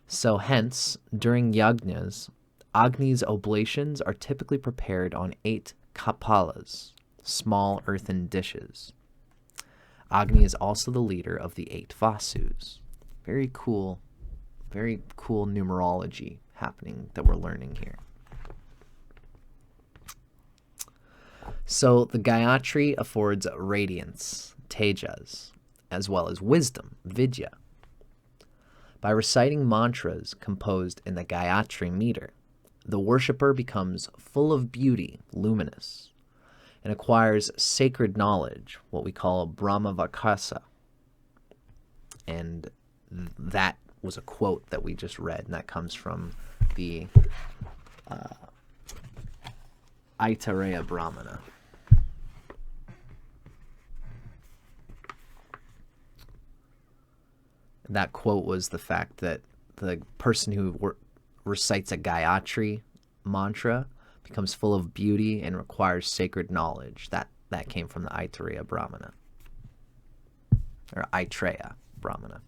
So hence, during yajnas, Agni's oblations are typically prepared on 8 kapalas, small earthen dishes. Agni is also the leader of the 8 VASUS. Very cool numerology happening that we're learning here. So the Gayatri affords radiance, tejas, as well as wisdom, vidya. By reciting mantras composed in the Gayatri meter, the worshipper becomes full of beauty, luminous, and acquires sacred knowledge, what we call Brahmavakasa. And that was a quote that we just read, and that comes from the Aitareya Brahmana. That quote was the fact that the person who recites a Gayatri mantra becomes full of beauty and requires sacred knowledge. That came from the Aitareya Brahmana, or Aitreya Brahmana.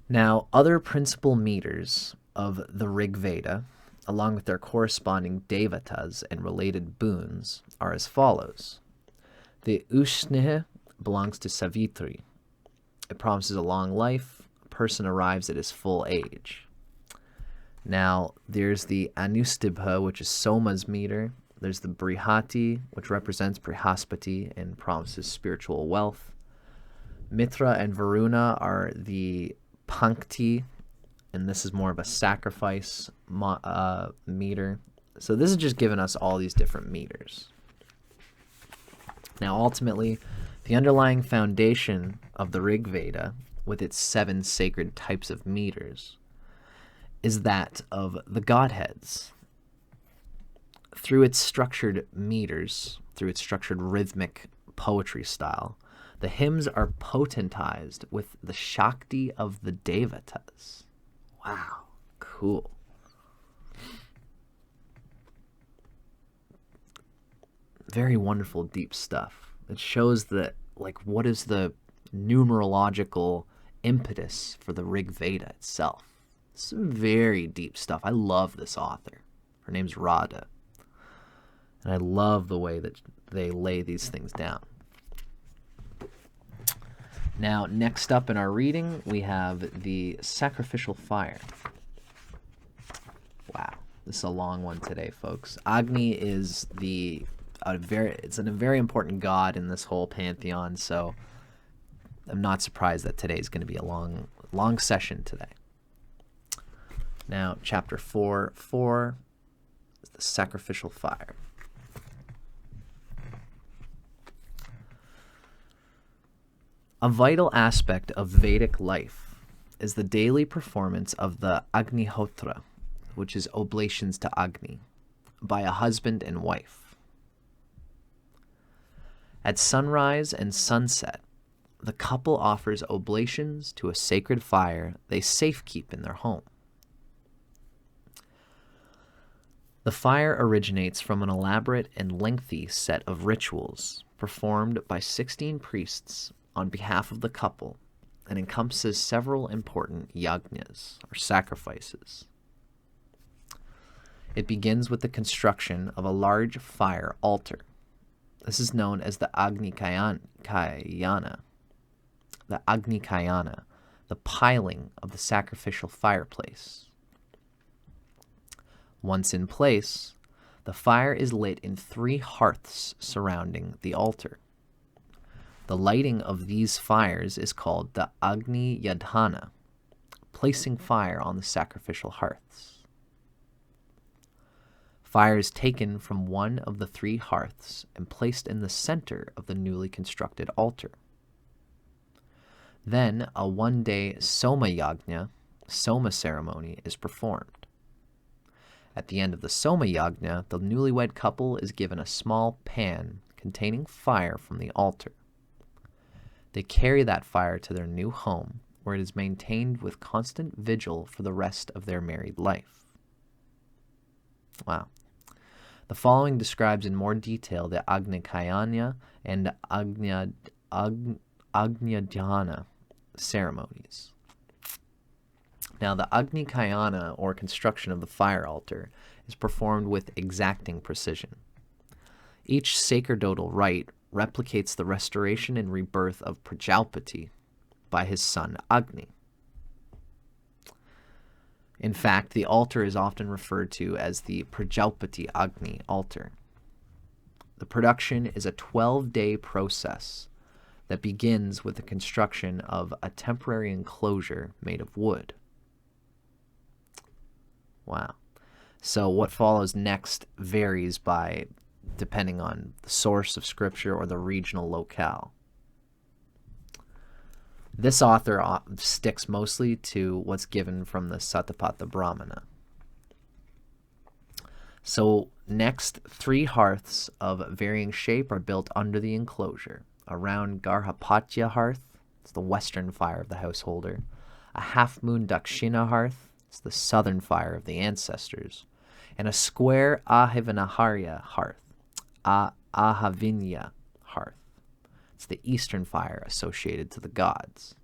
Now, other principal meters of the Rig Veda, along with their corresponding devatas and related boons, are as follows. The Ushniha belongs to Savitri. It promises a long life. A person arrives at his full age. Now, there's the Anustibha, which is Soma's meter. There's the Brihati, which represents Brihaspati and promises spiritual wealth. Mitra and Varuna are the Pankti, and this is more of a sacrifice meter. So this is just giving us all these different meters. Now, ultimately, the underlying foundation of the Rig Veda, with its 7 sacred types of meters, is that of the Godheads. Through its structured meters, through its structured rhythmic poetry style, the hymns are potentized with the Shakti of the Devatas. Wow, cool. Very wonderful, deep stuff. It shows that, what is the numerological impetus for the Rig Veda itself. It's very deep stuff. I love this author. Her name's Radha. And I love the way that they lay these things down. Now, next up in our reading, we have the sacrificial fire. Wow, this is a long one today, folks. Agni is a very important god in this whole pantheon, so I'm not surprised that today is going to be a long session today. Now, chapter 4 is the sacrificial fire. A vital aspect of Vedic life is the daily performance of the Agnihotra, which is oblations to Agni, by a husband and wife. At sunrise and sunset, the couple offers oblations to a sacred fire they safekeep in their home. The fire originates from an elaborate and lengthy set of rituals performed by 16 priests on behalf of the couple and encompasses several important yajnas, or sacrifices. It begins with the construction of a large fire altar. This is known as the Agni Kayana. The the piling of the sacrificial fireplace. Once in place, the fire is lit in 3 hearths surrounding the altar. The lighting of these fires is called the Agni Yadhana, placing fire on the sacrificial hearths. Fire is taken from one of the 3 hearths and placed in the center of the newly constructed altar. Then a 1-day Soma Yagna, Soma ceremony, is performed. At the end of the Soma Yagna, the newlywed couple is given a small pan containing fire from the altar. They carry that fire to their new home, where it is maintained with constant vigil for the rest of their married life. Wow. The following describes in more detail the Agnikayana and Agnyadhyana ceremonies. Now, the Agnikayana, or construction of the fire altar, is performed with exacting precision. Each sacerdotal rite replicates the restoration and rebirth of Prajalpati by his son Agni. In fact, the altar is often referred to as the Prajalpati Agni altar. The production is a 12-day process that begins with the construction of a temporary enclosure made of wood. Wow. So what follows next varies depending on the source of scripture or the regional locale. This author sticks mostly to what's given from the Satapatha Brahmana. So next, 3 hearths of varying shape are built under the enclosure. A round Garhapatya hearth, it's the western fire of the householder. A half-moon Dakshina hearth, it's the southern fire of the ancestors. And a square Ahivanaharya hearth, Ahavinya hearth. It's the eastern fire associated to the gods.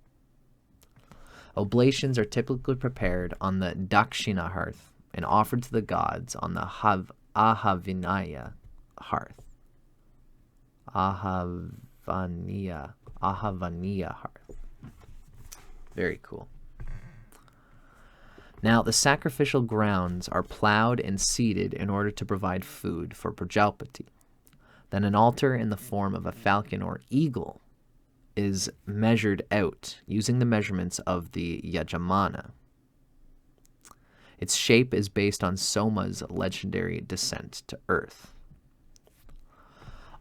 Oblations are typically prepared on the Dakshina hearth and offered to the gods on the Ahavinaya hearth. Ahavaniya hearth. Very cool. Now, the sacrificial grounds are plowed and seeded in order to provide food for Prajalpati. Then an altar in the form of a falcon or eagle is measured out using the measurements of the Yajamana. Its shape is based on Soma's legendary descent to earth.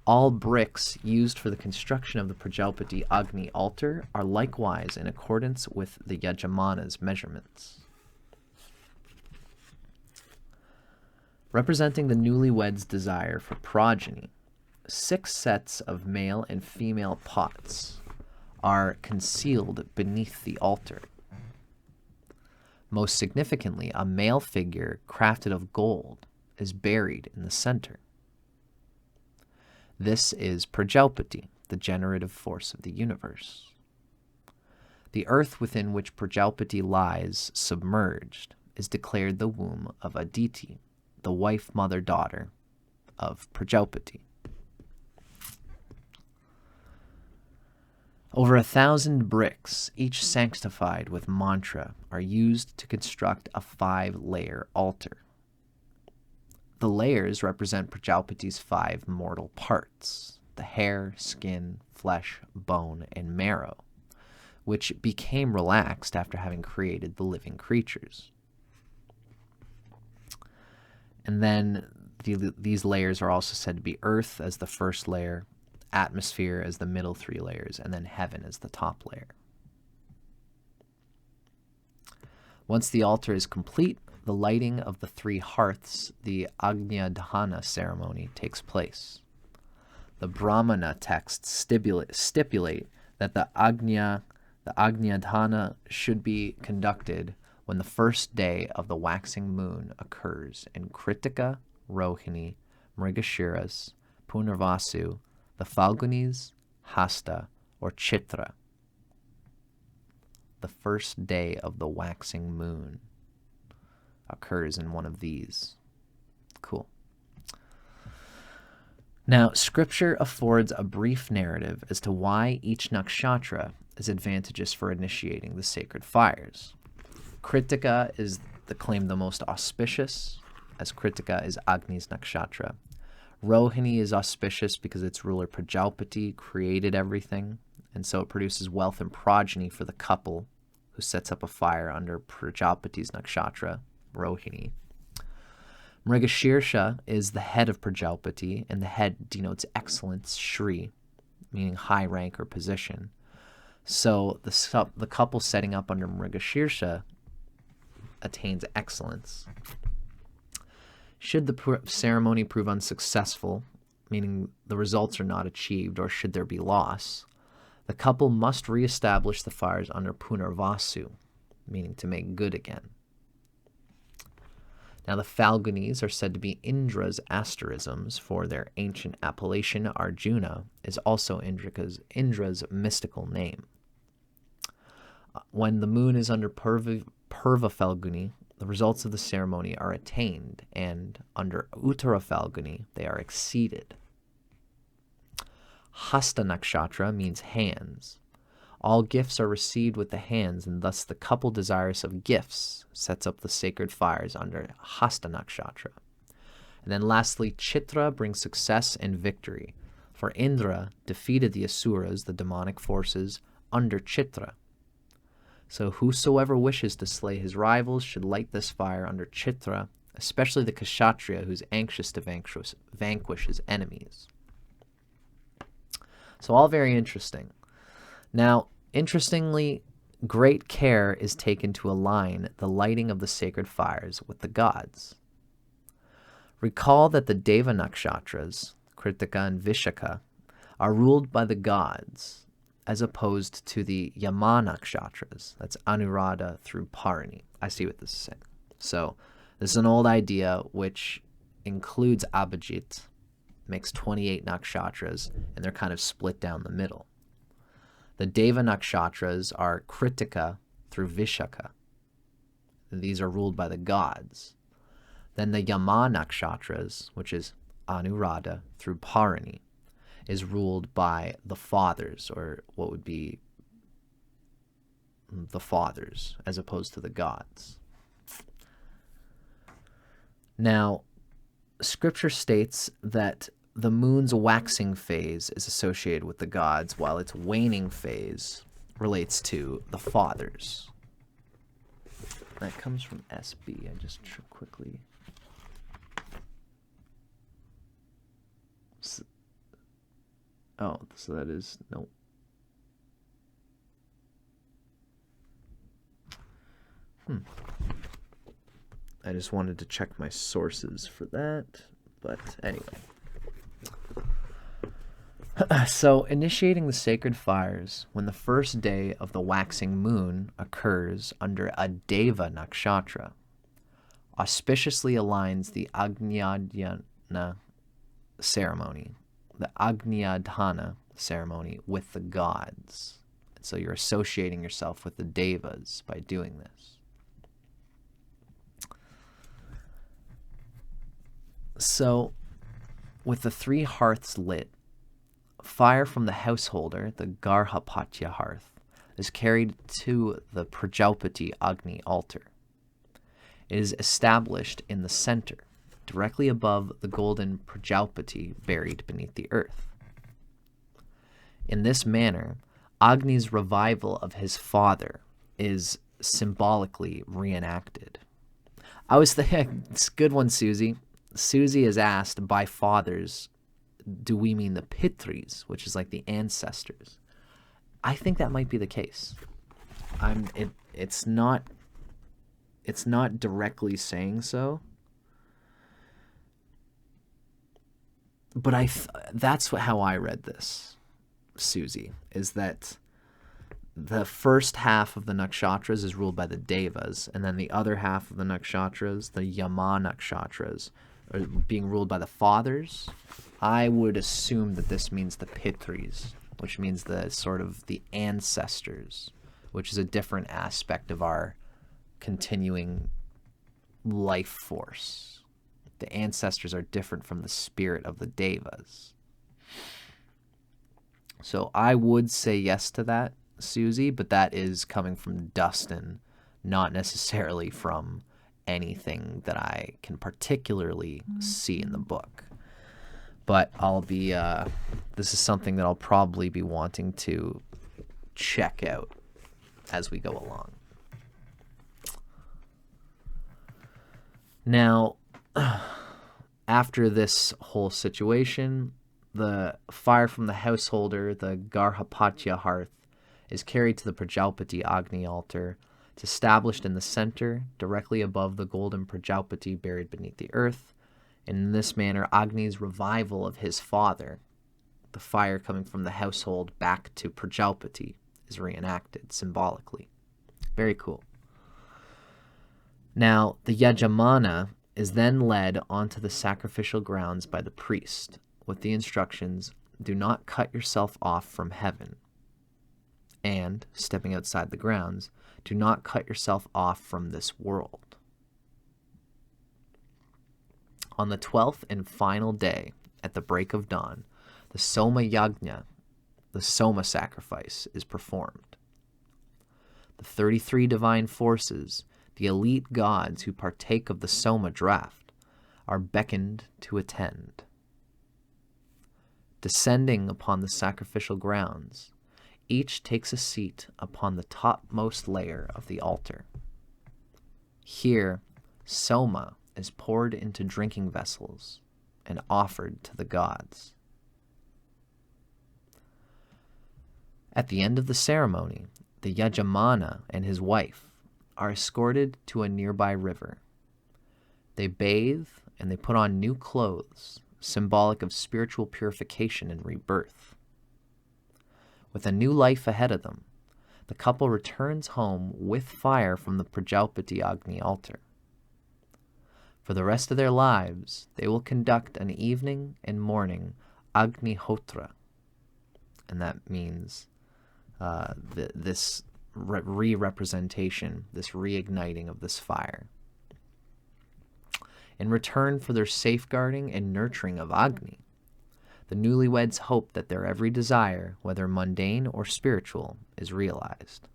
All bricks used for the construction of the Prajalpati Agni altar are likewise in accordance with the Yajamana's measurements. Representing the newlyweds' desire for progeny, 6 sets of male and female pots are concealed beneath the altar. Most significantly, a male figure crafted of gold is buried in the center. This is Prajalpati, the generative force of the universe. The earth within which Prajalpati lies submerged is declared the womb of Aditi, the wife, mother, daughter of Prajalpati. Over 1,000 bricks, each sanctified with mantra, are used to construct a 5-layer altar. The layers represent Prajalpati's 5 mortal parts, the hair, skin, flesh, bone, and marrow, which became relaxed after having created the living creatures. And then these layers are also said to be earth as the first layer, atmosphere as the middle 3 layers, and then heaven as the top layer. Once the altar is complete, the lighting of the 3 hearths, the Agnyadhana ceremony, takes place. The Brahmana texts stipulate that the Agnyadhana should be conducted when the first day of the waxing moon occurs in Krittika, Rohini, Mrigashiras, Punarvasu, the Falgunis, Hasta, or Chitra. The first day of the waxing moon occurs in one of these. Cool. Now, scripture affords a brief narrative as to why each nakshatra is advantageous for initiating the sacred fires. Krittika is claimed the most auspicious, as Krittika is Agni's nakshatra. Rohini is auspicious because its ruler Prajalpati created everything, and so it produces wealth and progeny for the couple who sets up a fire under Prajalpati's nakshatra, Rohini. Mrigashirsha is the head of Prajalpati, and the head denotes excellence, Shri, meaning high rank or position. So the couple setting up under Mrigashirsha attains excellence. Should the ceremony prove unsuccessful, meaning the results are not achieved, or should there be loss, the couple must reestablish the fires under Punarvasu, meaning to make good again. Now, the Falgunis are said to be Indra's asterisms, for their ancient appellation, Arjuna, is also Indra's mystical name. When the moon is under Purva Falguni, the results of the ceremony are attained, and under Uttara Falguni, they are exceeded. Hasta Nakshatra means hands. All gifts are received with the hands, and thus the couple desirous of gifts sets up the sacred fires under Hasta Nakshatra. And then lastly, Chitra brings success and victory, for Indra defeated the Asuras, the demonic forces, under Chitra. So whosoever wishes to slay his rivals should light this fire under Chitra, especially the Kshatriya who's anxious to vanquish his enemies. So all very interesting. Now, interestingly, great care is taken to align the lighting of the sacred fires with the gods. Recall that the Deva Nakshatras, Krittika and Vishaka, are ruled by the gods, as opposed to the Yama Nakshatras, that's Anuradha through Parani. I see what this is saying. So this is an old idea which includes Abhijit, makes 28 nakshatras, and they're kind of split down the middle. The Deva Nakshatras are Krittika through Vishaka. These are ruled by the gods. Then the Yama Nakshatras, which is Anuradha through Parani, is ruled by the fathers, or what would be the fathers, as opposed to the gods. Now, Scripture states that the moon's waxing phase is associated with the gods, while its waning phase relates to the fathers. That comes from SB. I just quickly... Oh, so that is... Nope. I just wanted to check my sources for that, but anyway. So, initiating the sacred fires when the first day of the waxing moon occurs under a Deva Nakshatra auspiciously aligns the Agnyadhyana ceremony, the Agnyadhana ceremony, with the gods. So you're associating yourself with the Devas by doing this. So, with the 3 hearths lit, fire from the householder, the Garhapatya hearth, is carried to the Prajalpati Agni altar. It is established in the center, directly above the golden Prajalpati buried beneath the earth. In this manner, Agni's revival of his father is symbolically reenacted. I was thinking, it's a good one, Susie. Susie is asked, by fathers, do we mean the Pitris, which is like the ancestors? I think that might be the case. It's not directly saying so, but that's how I read this, Susie, is that the first half of the nakshatras is ruled by the devas, and then the other half of the nakshatras, the Yama nakshatras, are being ruled by the fathers. I would assume that this means the Pitris, which means the sort of the ancestors, which is a different aspect of our continuing life force. The ancestors are different from the spirit of the devas. So I would say yes to that, Susie, but that is coming from Dustin, not necessarily from anything that I can particularly see in the book. But I'll be, this is something that I'll probably be wanting to check out as we go along. Now, after this whole situation, the fire from the householder, the Garhapatya hearth, is carried to the Prajalpati Agni altar. It's established in the center, directly above the golden Prajalpati buried beneath the earth. In this manner, Agni's revival of his father, the fire coming from the household back to Prajalpati, is reenacted symbolically. Very cool. Now, the Yajamana is then led onto the sacrificial grounds by the priest with the instructions, do not cut yourself off from heaven. And, stepping outside the grounds, do not cut yourself off from this world. On the 12th and final day, at the break of dawn, the Soma Yajna, the Soma sacrifice, is performed. The 33 divine forces, the elite gods who partake of the Soma draft, are beckoned to attend. Descending upon the sacrificial grounds, each takes a seat upon the topmost layer of the altar. Here, Soma is poured into drinking vessels and offered to the gods. At the end of the ceremony, the Yajamana and his wife are escorted to a nearby river. They bathe and they put on new clothes, symbolic of spiritual purification and rebirth. With a new life ahead of them, the couple returns home with fire from the Prajalpati Agni altar. For the rest of their lives, they will conduct an evening and morning Agnihotra, and that means this re-representation, this reigniting of this fire. In return for their safeguarding and nurturing of Agni, the newlyweds hope that their every desire, whether mundane or spiritual, is realized.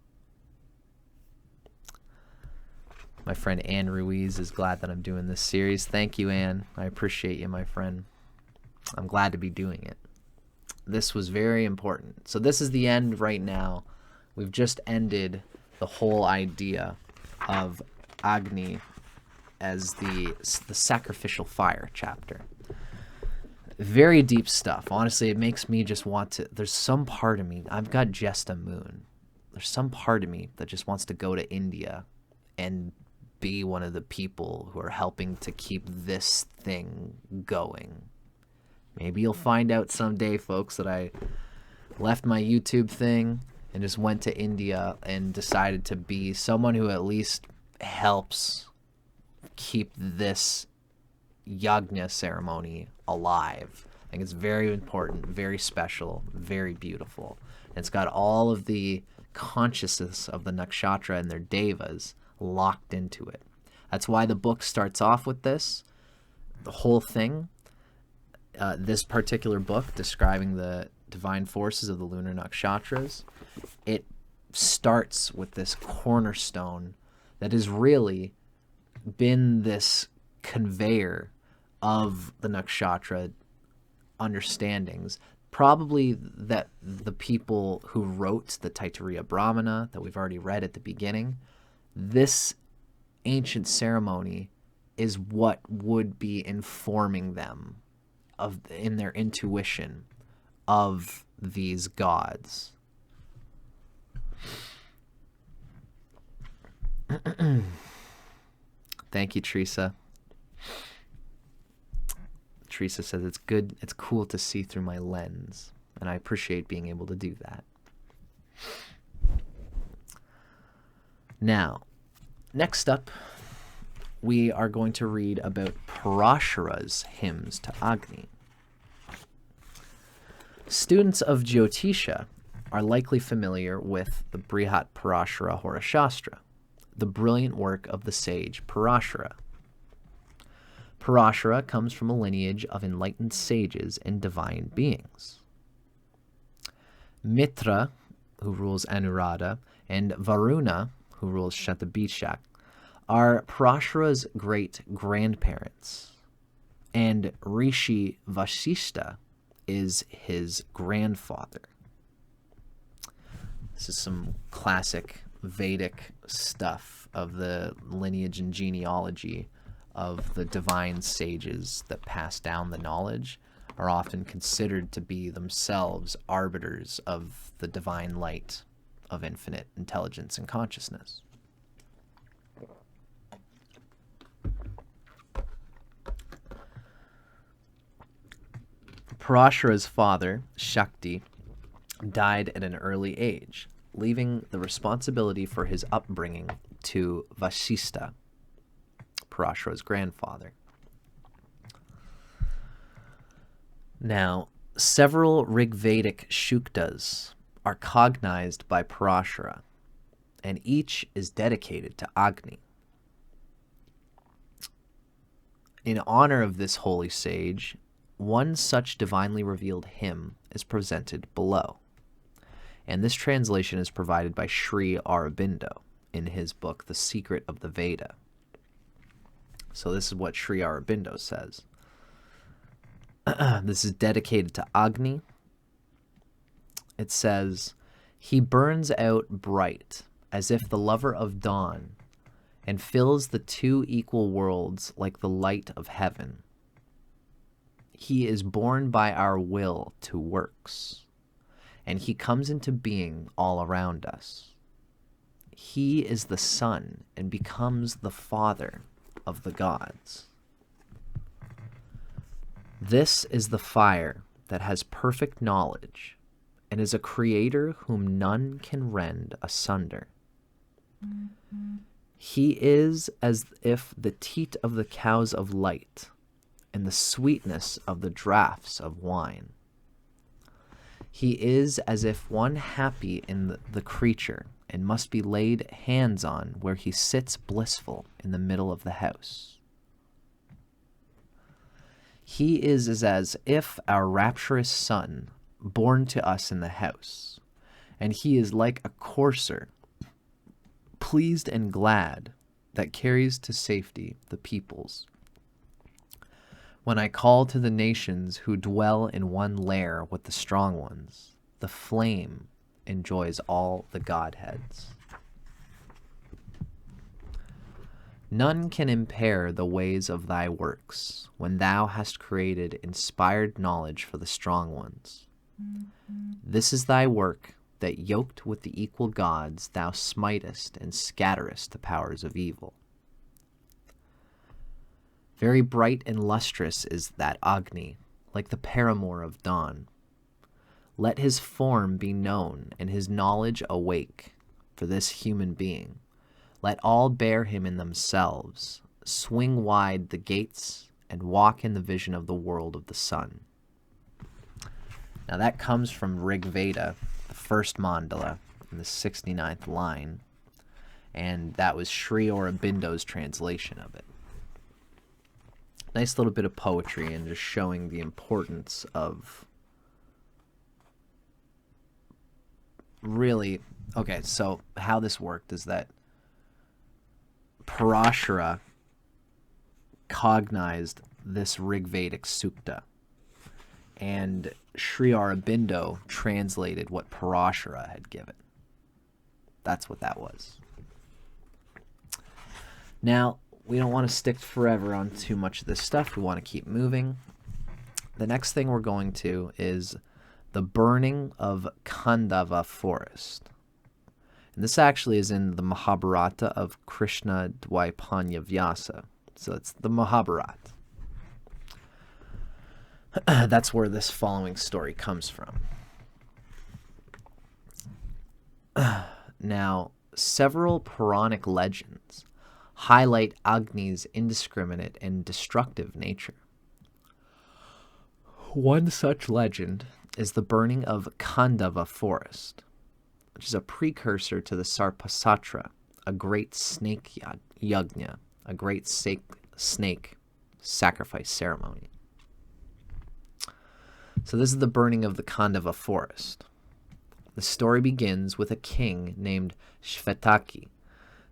My friend Anne Ruiz is glad that I'm doing this series. Thank you, Anne. I appreciate you, my friend. I'm glad to be doing it. This was very important. So this is the end right now. We've just ended the whole idea of Agni as the sacrificial fire chapter. Very deep stuff. Honestly, it makes me just want to... There's some part of me... I've got Jesta Moon. There's some part of me that just wants to go to India and be one of the people who are helping to keep this thing going. Maybe you'll find out someday, folks, that I left my YouTube thing and just went to India and decided to be someone who at least helps keep this yajna ceremony alive. I think it's very important, very special, very beautiful. And it's got all of the consciousness of the nakshatra and their devas locked into it. That's why the book starts off with this. The whole thing, this particular book describing the divine forces of the lunar nakshatras, it starts with this cornerstone that has really been this conveyor of the nakshatra understandings. Probably that the people who wrote the Taittiriya Brahmana that we've already read at the beginning, this ancient ceremony is what would be informing them in their intuition of these gods. Thank you, Teresa. Teresa says it's good, it's cool to see through my lens, and I appreciate being able to do that. Now, next up, we are going to read about Parashara's hymns to Agni. Students of Jyotisha are likely familiar with the Brihat Parashara Horashastra, the brilliant work of the sage Parashara. Parashara comes from a lineage of enlightened sages and divine beings. Mitra, who rules Anuradha, and Varuna, who rules Shatabhishak, are Parashara's great-grandparents. And Rishi Vasishta is his grandfather. This is some classic Vedic stuff of the lineage and genealogy of the divine sages that pass down the knowledge, are often considered to be themselves arbiters of the divine light of infinite intelligence and consciousness. Parashara's father, Shakti, died at an early age, leaving the responsibility for his upbringing to Vasishta, Parashara's grandfather. Now, several Rigvedic Shuktas are cognized by Parashara, and each is dedicated to Agni. In honor of this holy sage, one such divinely revealed hymn is presented below, and this translation is provided by Sri Aurobindo in his book, The Secret of the Veda. So this is what Sri Aurobindo says. This is dedicated to Agni. It says, "He burns out bright, as if the lover of dawn, and fills the two equal worlds like the light of heaven. He is born by our will to works, and he comes into being all around us. He is the son and becomes the father of the gods. This is the fire that has perfect knowledge and is a creator whom none can rend asunder. He is as if the teat of the cows of light and the sweetness of the draughts of wine. He is as if one happy in the creature and must be laid hands on where he sits blissful in the middle of the house. He is as if our rapturous son born to us in the house, and he is like a courser, pleased and glad, that carries to safety the peoples. When I call to the nations who dwell in one lair with the strong ones, the flame enjoys all the godheads. None can impair the ways of thy works when thou hast created inspired knowledge for the strong ones. This is thy work, that yoked with the equal gods thou smitest and scatterest the powers of evil. Very bright and lustrous is that Agni, like the paramour of dawn. Let his form be known and his knowledge awake for this human being. Let all bear him in themselves, swing wide the gates, and walk in the vision of the world of the sun." Now that comes from Rig Veda, the first mandala, in the 69th line, and that was Sri Aurobindo's translation of it. Nice little bit of poetry and just showing the importance of really... Okay, so how this worked is that Parashara cognized this Rigvedic sukta, and Sri Aurobindo translated what Parashara had given. That's what that was. Now, we don't want to stick forever on too much of this stuff. We want to keep moving. The next thing we're going to is the burning of Khandava forest. And this actually is in the Mahabharata of Krishna Dvaipanya Vyasa. So it's the Mahabharata. That's where this following story comes from. Now, several Puranic legends highlight Agni's indiscriminate and destructive nature. One such legend is the burning of Khandava forest, which is a precursor to the Sarpasatra, a great snake yajna, a great snake sacrifice ceremony. So this is the burning of the Khandava forest. The story begins with a king named Shvetaki,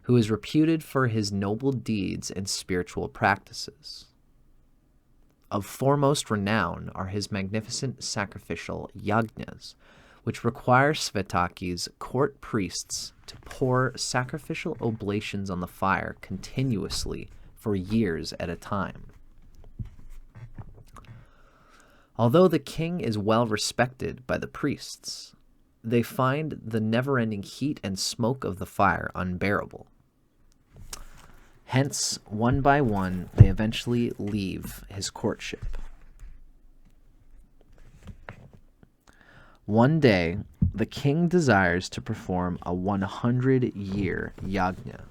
who is reputed for his noble deeds and spiritual practices. Of foremost renown are his magnificent sacrificial yajnas, which require Svetaki's court priests to pour sacrificial oblations on the fire continuously for years at a time. Although the king is well respected by the priests, they find the never-ending heat and smoke of the fire unbearable. Hence, one by one, they eventually leave his courtship. One day, the king desires to perform a 100-year yajna.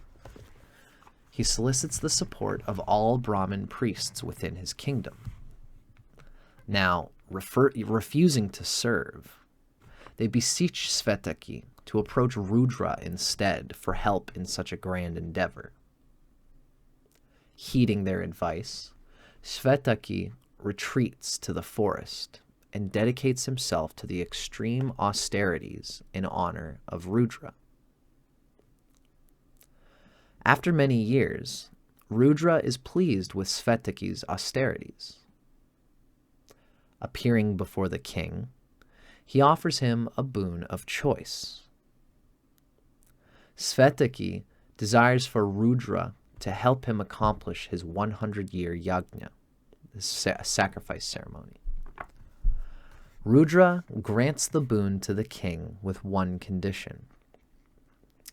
He solicits the support of all Brahmin priests within his kingdom. Now, refusing to serve, they beseech Svetaki to approach Rudra instead for help in such a grand endeavor. Heeding their advice, Svetaki retreats to the forest and dedicates himself to the extreme austerities in honor of Rudra. After many years, Rudra is pleased with Svetaki's austerities. Appearing before the king, he offers him a boon of choice. Svetaki desires for Rudra to help him accomplish his 100-year yajna, the sacrifice ceremony. Rudra grants the boon to the king with one condition.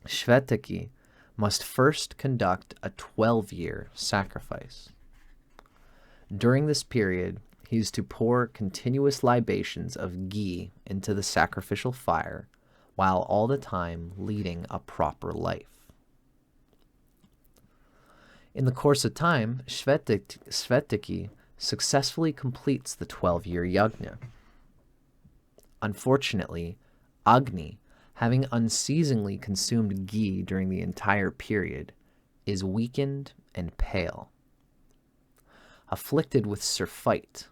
Svetaki must first conduct a 12-year sacrifice. During this period, he is to pour continuous libations of ghee into the sacrificial fire, while all the time leading a proper life. In the course of time, Svetaki successfully completes the 12-year yajna. Unfortunately, Agni, having unceasingly consumed ghee during the entire period, is weakened and pale. Afflicted with surfeit,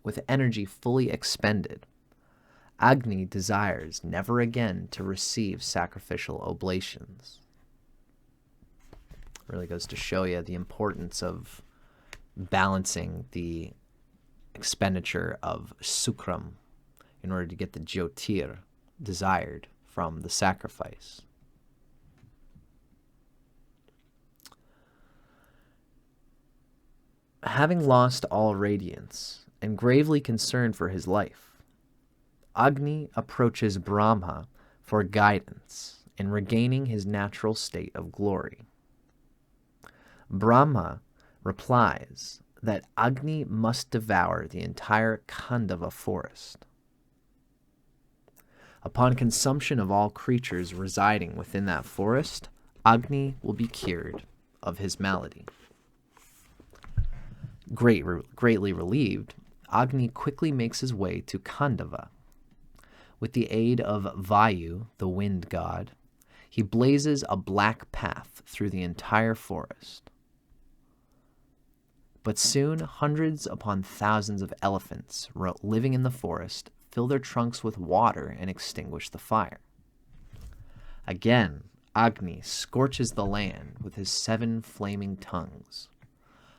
with energy fully expended, Agni desires never again to receive sacrificial oblations. Really goes to show you the importance of balancing the expenditure of sukram in order to get the jyotir desired from the sacrifice. Having lost all radiance and gravely concerned for his life, Agni approaches Brahma for guidance in regaining his natural state of glory. Brahma replies that Agni must devour the entire Khandava forest. Upon consumption of all creatures residing within that forest, Agni will be cured of his malady. Greatly relieved, Agni quickly makes his way to Khandava. With the aid of Vayu, the wind god, he blazes a black path through the entire forest. But soon, hundreds upon thousands of elephants living in the forest fill their trunks with water and extinguish the fire. Again, Agni scorches the land with his 7 flaming tongues.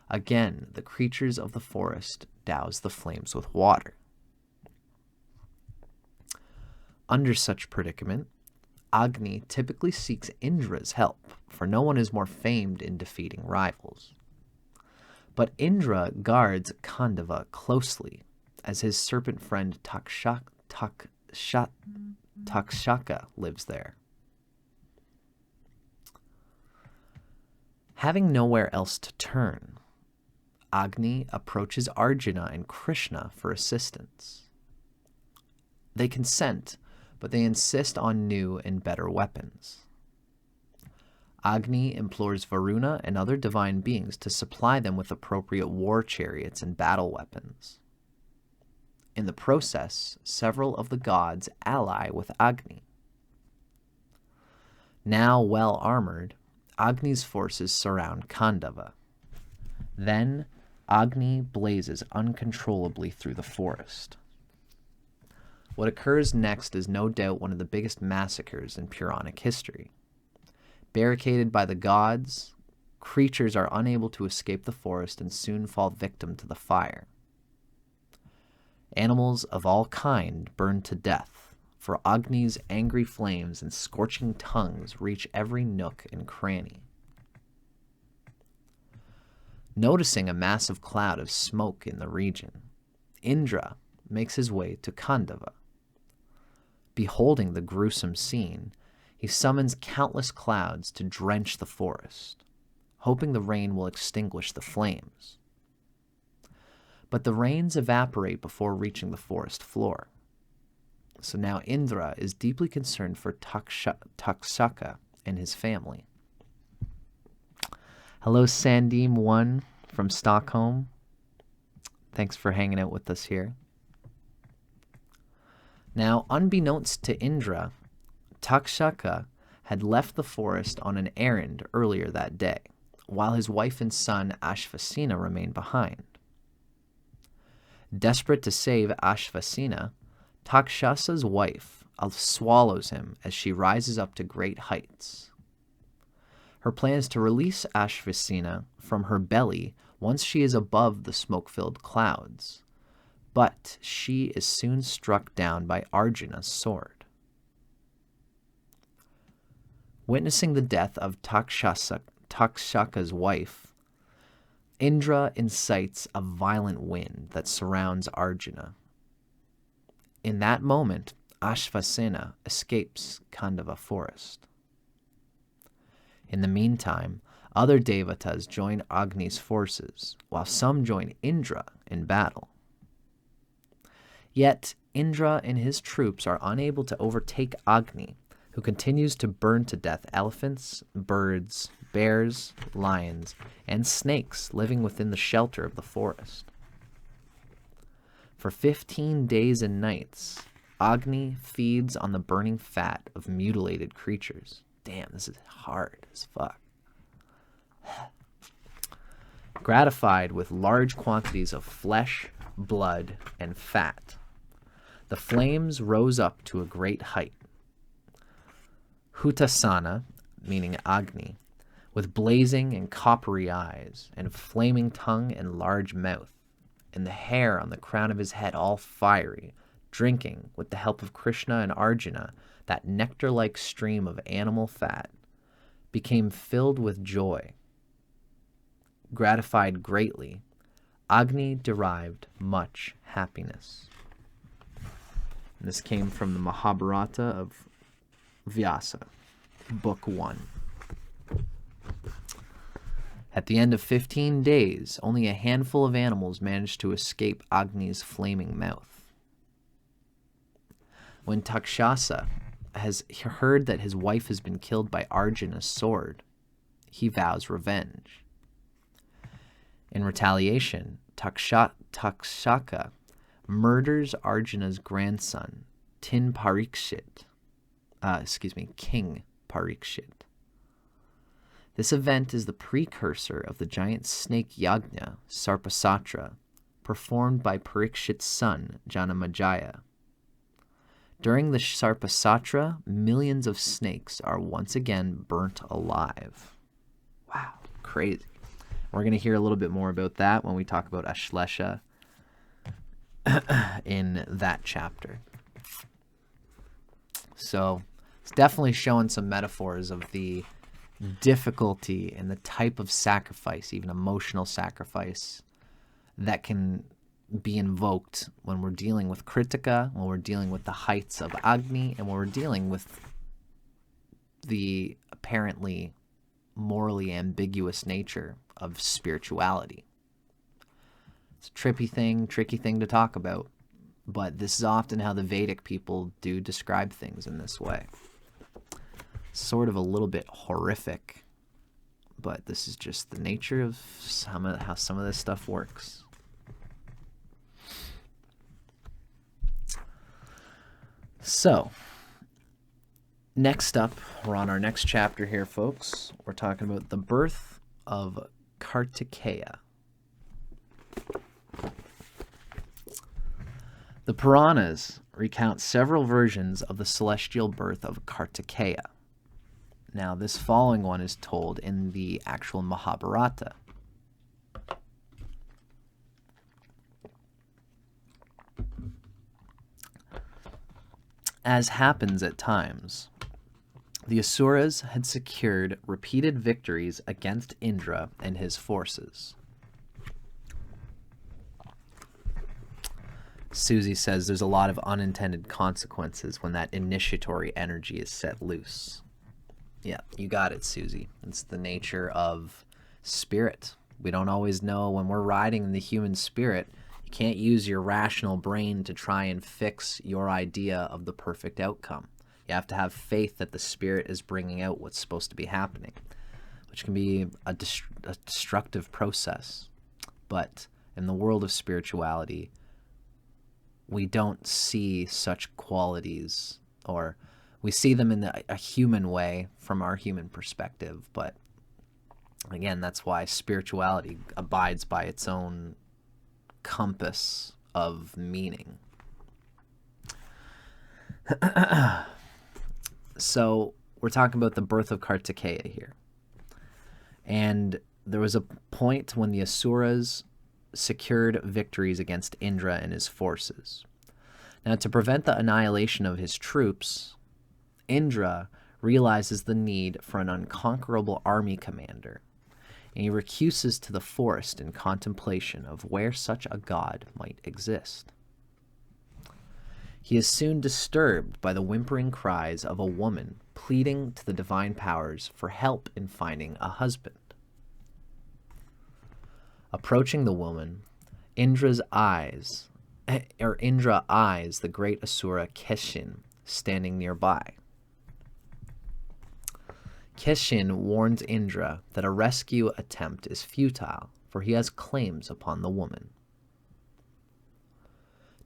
Again, the creatures of the forest douse the flames with water. Under such predicament, Agni typically seeks Indra's help, for no one is more famed in defeating rivals. But Indra guards Khandava closely, as his serpent friend Takshaka lives there. Having nowhere else to turn, Agni approaches Arjuna and Krishna for assistance. They consent, but they insist on new and better weapons. Agni implores Varuna and other divine beings to supply them with appropriate war chariots and battle weapons. In the process, several of the gods ally with Agni. Now well armored, Agni's forces surround Khandava. Then Agni blazes uncontrollably through the forest. What occurs next is no doubt one of the biggest massacres in Puranic history. Barricaded by the gods, creatures are unable to escape the forest and soon fall victim to the fire. Animals of all kind burn to death, for Agni's angry flames and scorching tongues reach every nook and cranny. Noticing a massive cloud of smoke in the region, Indra makes his way to Khandava. Beholding the gruesome scene, he summons countless clouds to drench the forest, hoping the rain will extinguish the flames. But the rains evaporate before reaching the forest floor. So now Indra is deeply concerned for Takshaka and his family. Hello, Sandeem1 from Stockholm. Thanks for hanging out with us here. Now, unbeknownst to Indra, Takshaka had left the forest on an errand earlier that day, while his wife and son Ashvasena remained behind. Desperate to save Ashvasena, Takshasa's wife swallows him as she rises up to great heights. Her plan is to release Ashvasena from her belly once she is above the smoke-filled clouds, but she is soon struck down by Arjuna's sword. Witnessing the death of Takshaka's wife, Indra incites a violent wind that surrounds Arjuna. In that moment, Ashvasena escapes Khandava forest. In the meantime, other devatas join Agni's forces, while some join Indra in battle. Yet, Indra and his troops are unable to overtake Agni, who continues to burn to death elephants, birds, bears, lions, and snakes living within the shelter of the forest. For 15 days and nights, Agni feeds on the burning fat of mutilated creatures. Damn, this is hard as fuck. Gratified with large quantities of flesh, blood, and fat, the flames rose up to a great height. Hutasana, meaning Agni, with blazing and coppery eyes, and flaming tongue and large mouth, and the hair on the crown of his head all fiery, drinking, with the help of Krishna and Arjuna, that nectar-like stream of animal fat, became filled with joy. Gratified greatly, Agni derived much happiness. And this came from the Mahabharata of Vyasa, Book 1. At the end of 15 days, only a handful of animals managed to escape Agni's flaming mouth. When Takshasa has heard that his wife has been killed by Arjuna's sword, he vows revenge. In retaliation, Takshaka murders Arjuna's grandson, King Parikshit. This event is the precursor of the giant snake yagna, Sarpasatra, performed by Parikshit's son, Janamejaya. During the Sarpasatra, millions of snakes are once again burnt alive. Wow, crazy. We're going to hear a little bit more about that when we talk about Ashlesha in that chapter. So it's definitely showing some metaphors of the difficulty and the type of sacrifice, even emotional sacrifice, that can be invoked when we're dealing with Krittika, when we're dealing with the heights of Agni, and when we're dealing with the apparently morally ambiguous nature of spirituality. It's a tricky thing to talk about, but this is often how the Vedic people do describe things in this way. Sort of a little bit horrific, but this is just the nature of how some of this stuff works. So, next up, we're on our next chapter here, folks. We're talking about the birth of Kartikeya. The Puranas recounts several versions of the celestial birth of Kartikeya. Now, this following one is told in the actual Mahabharata. As happens at times, the Asuras had secured repeated victories against Indra and his forces. Susie says there's a lot of unintended consequences when that initiatory energy is set loose. Yeah, you got it, Susie. It's the nature of spirit. We don't always know when we're riding in the human spirit. You can't use your rational brain to try and fix your idea of the perfect outcome. You have to have faith that the spirit is bringing out what's supposed to be happening, which can be a destructive process. But in the world of spirituality, we don't see such qualities, or we see them in a human way from our human perspective. But again, that's why spirituality abides by its own compass of meaning. So we're talking about the birth of Kartikeya here. And there was a point when the Asuras secured victories against Indra and his forces. Now, to prevent the annihilation of his troops, Indra realizes the need for an unconquerable army commander, and he recuses to the forest in contemplation of where such a god might exist. He is soon disturbed by the whimpering cries of a woman pleading to the divine powers for help in finding a husband. Approaching the woman, Indra eyes the great Asura Keshin standing nearby. Keshin warns Indra that a rescue attempt is futile, for he has claims upon the woman.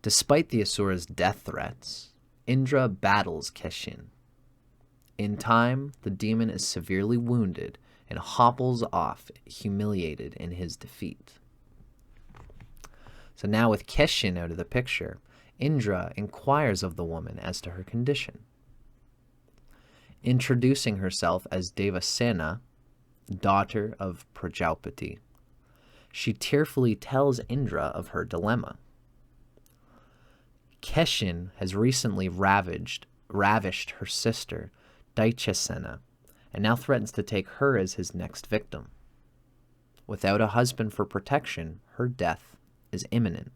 Despite the Asura's death threats, Indra battles Keshin. In time, the demon is severely wounded and hopples off, humiliated in his defeat. So now with Keshin out of the picture, Indra inquires of the woman as to her condition. Introducing herself as Devasena, daughter of Prajapati, she tearfully tells Indra of her dilemma. Keshin has recently ravished her sister, Daityasena, and now threatens to take her as his next victim. Without a husband for protection, her death is imminent.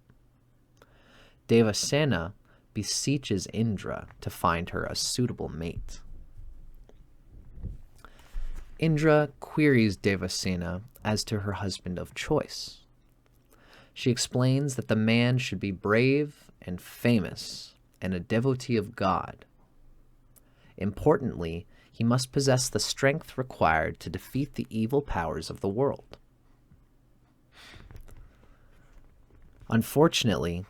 Devasena beseeches Indra to find her a suitable mate. Indra queries Devasena as to her husband of choice. She explains that the man should be brave and famous and a devotee of God. Importantly, he must possess the strength required to defeat the evil powers of the world. Unfortunately,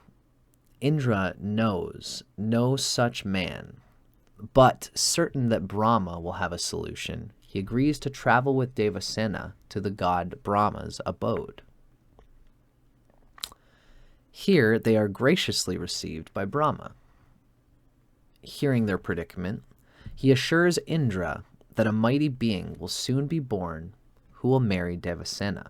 Indra knows no such man, but certain that Brahma will have a solution, he agrees to travel with Devasena to the god Brahma's abode. Here they are graciously received by Brahma. Hearing their predicament, he assures Indra that a mighty being will soon be born who will marry Devasena.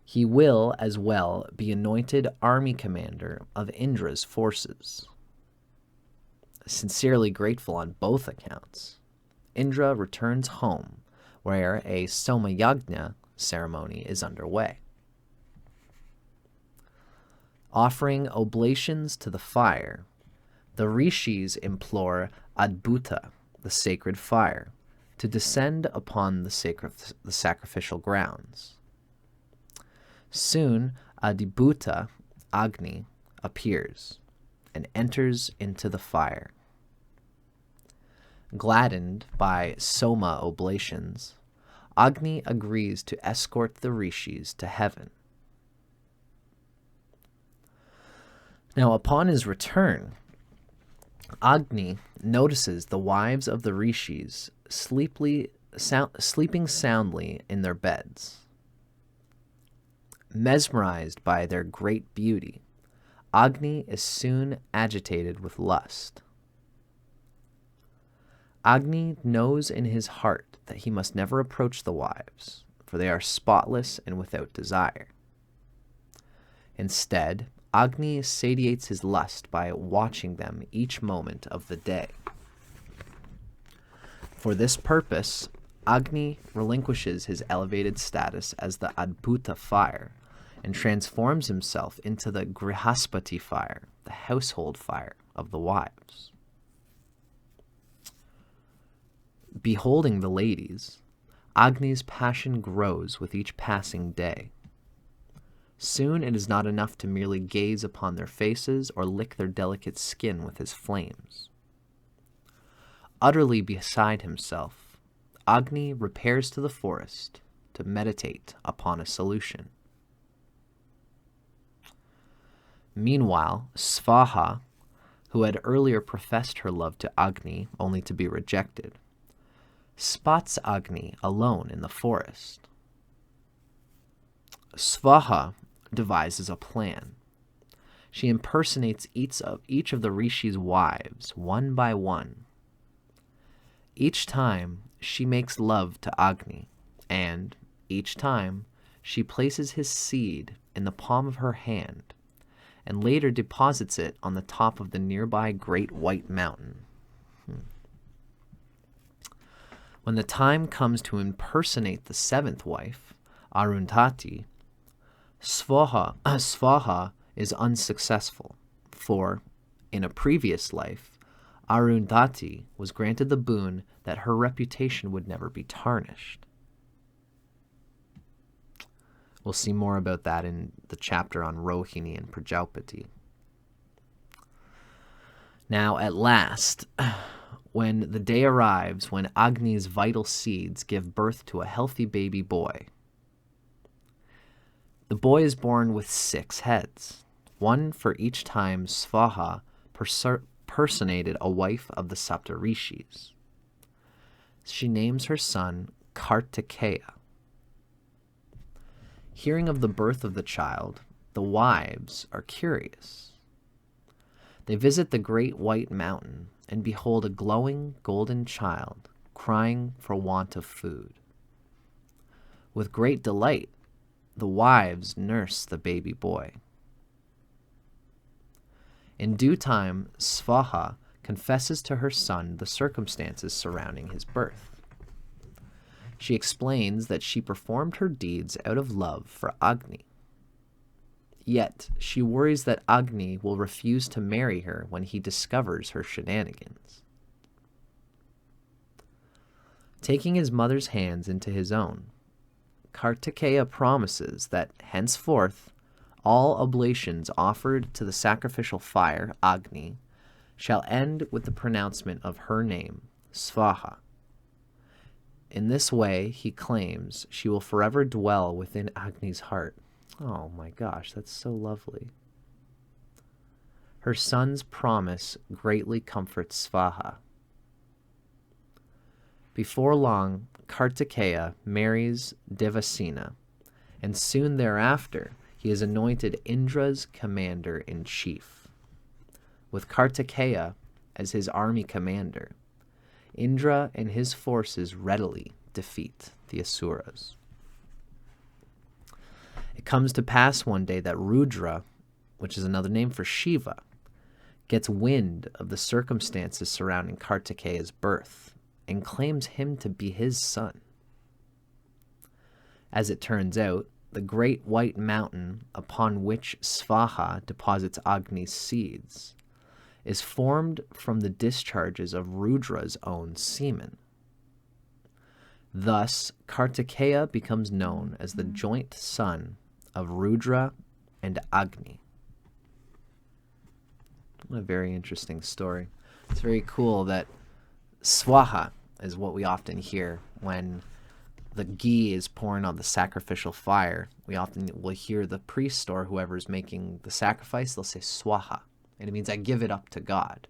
He will, as well, be anointed army commander of Indra's forces. Sincerely grateful on both accounts, Indra returns home, where a Somayagna ceremony is underway. Offering oblations to the fire, the rishis implore Adbhuta, the sacred fire, to descend upon the sacrificial grounds. Soon, Adibhuta, Agni, appears and enters into the fire. Gladdened by Soma oblations, Agni agrees to escort the rishis to heaven. Now, upon his return, Agni notices the wives of the rishis sleeping soundly in their beds. Mesmerized by their great beauty, Agni is soon agitated with lust. Agni knows in his heart that he must never approach the wives, for they are spotless and without desire. Instead, Agni satiates his lust by watching them each moment of the day. For this purpose, Agni relinquishes his elevated status as the Adbhuta fire and transforms himself into the Grihaspati fire, the household fire of the wives. Beholding the ladies, Agni's passion grows with each passing day. Soon it is not enough to merely gaze upon their faces or lick their delicate skin with his flames. Utterly beside himself, Agni repairs to the forest to meditate upon a solution. Meanwhile, Svaha, who had earlier professed her love to Agni only to be rejected, spots Agni alone in the forest. Svaha devises a plan. She impersonates each of the Rishi's wives, one by one. Each time, she makes love to Agni, and each time, she places his seed in the palm of her hand, and later deposits it on the top of the nearby Great White Mountain. When the time comes to impersonate the seventh wife, Arundhati, Svaha is unsuccessful, for, in a previous life, Arundhati was granted the boon that her reputation would never be tarnished. We'll see more about that in the chapter on Rohini and Prajapati. Now, at last, when the day arrives when Agni's vital seeds give birth to a healthy baby boy, the boy is born with 6 heads, one for each time Svaha personated a wife of the Sapta Rishis. She names her son Kartikeya. Hearing of the birth of the child, the wives are curious. They visit the Great White Mountain and behold a glowing golden child crying for want of food. With great delight, the wives nurse the baby boy. In due time, Svaha confesses to her son the circumstances surrounding his birth. She explains that she performed her deeds out of love for Agni. Yet, she worries that Agni will refuse to marry her when he discovers her shenanigans. Taking his mother's hands into his own, Kartikeya promises that henceforth all oblations offered to the sacrificial fire, Agni, shall end with the pronouncement of her name, Svaha. In this way, he claims, she will forever dwell within Agni's heart. Oh my gosh, that's so lovely. Her son's promise greatly comforts Svaha. Before long, Kartikeya marries Devasena, and soon thereafter he is anointed Indra's commander-in-chief. With Kartikeya as his army commander, Indra and his forces readily defeat the Asuras. It comes to pass one day that Rudra, which is another name for Shiva, gets wind of the circumstances surrounding Kartikeya's birth and claims him to be his son. As it turns out, the Great White Mountain upon which Svaha deposits Agni's seeds is formed from the discharges of Rudra's own semen. Thus, Kartikeya becomes known as the joint son of Rudra and Agni. What a very interesting story. It's very cool that Svaha is what we often hear when the ghee is pouring on the sacrificial fire. We often will hear the priest or whoever's making the sacrifice, they'll say Swaha. And it means I give it up to God.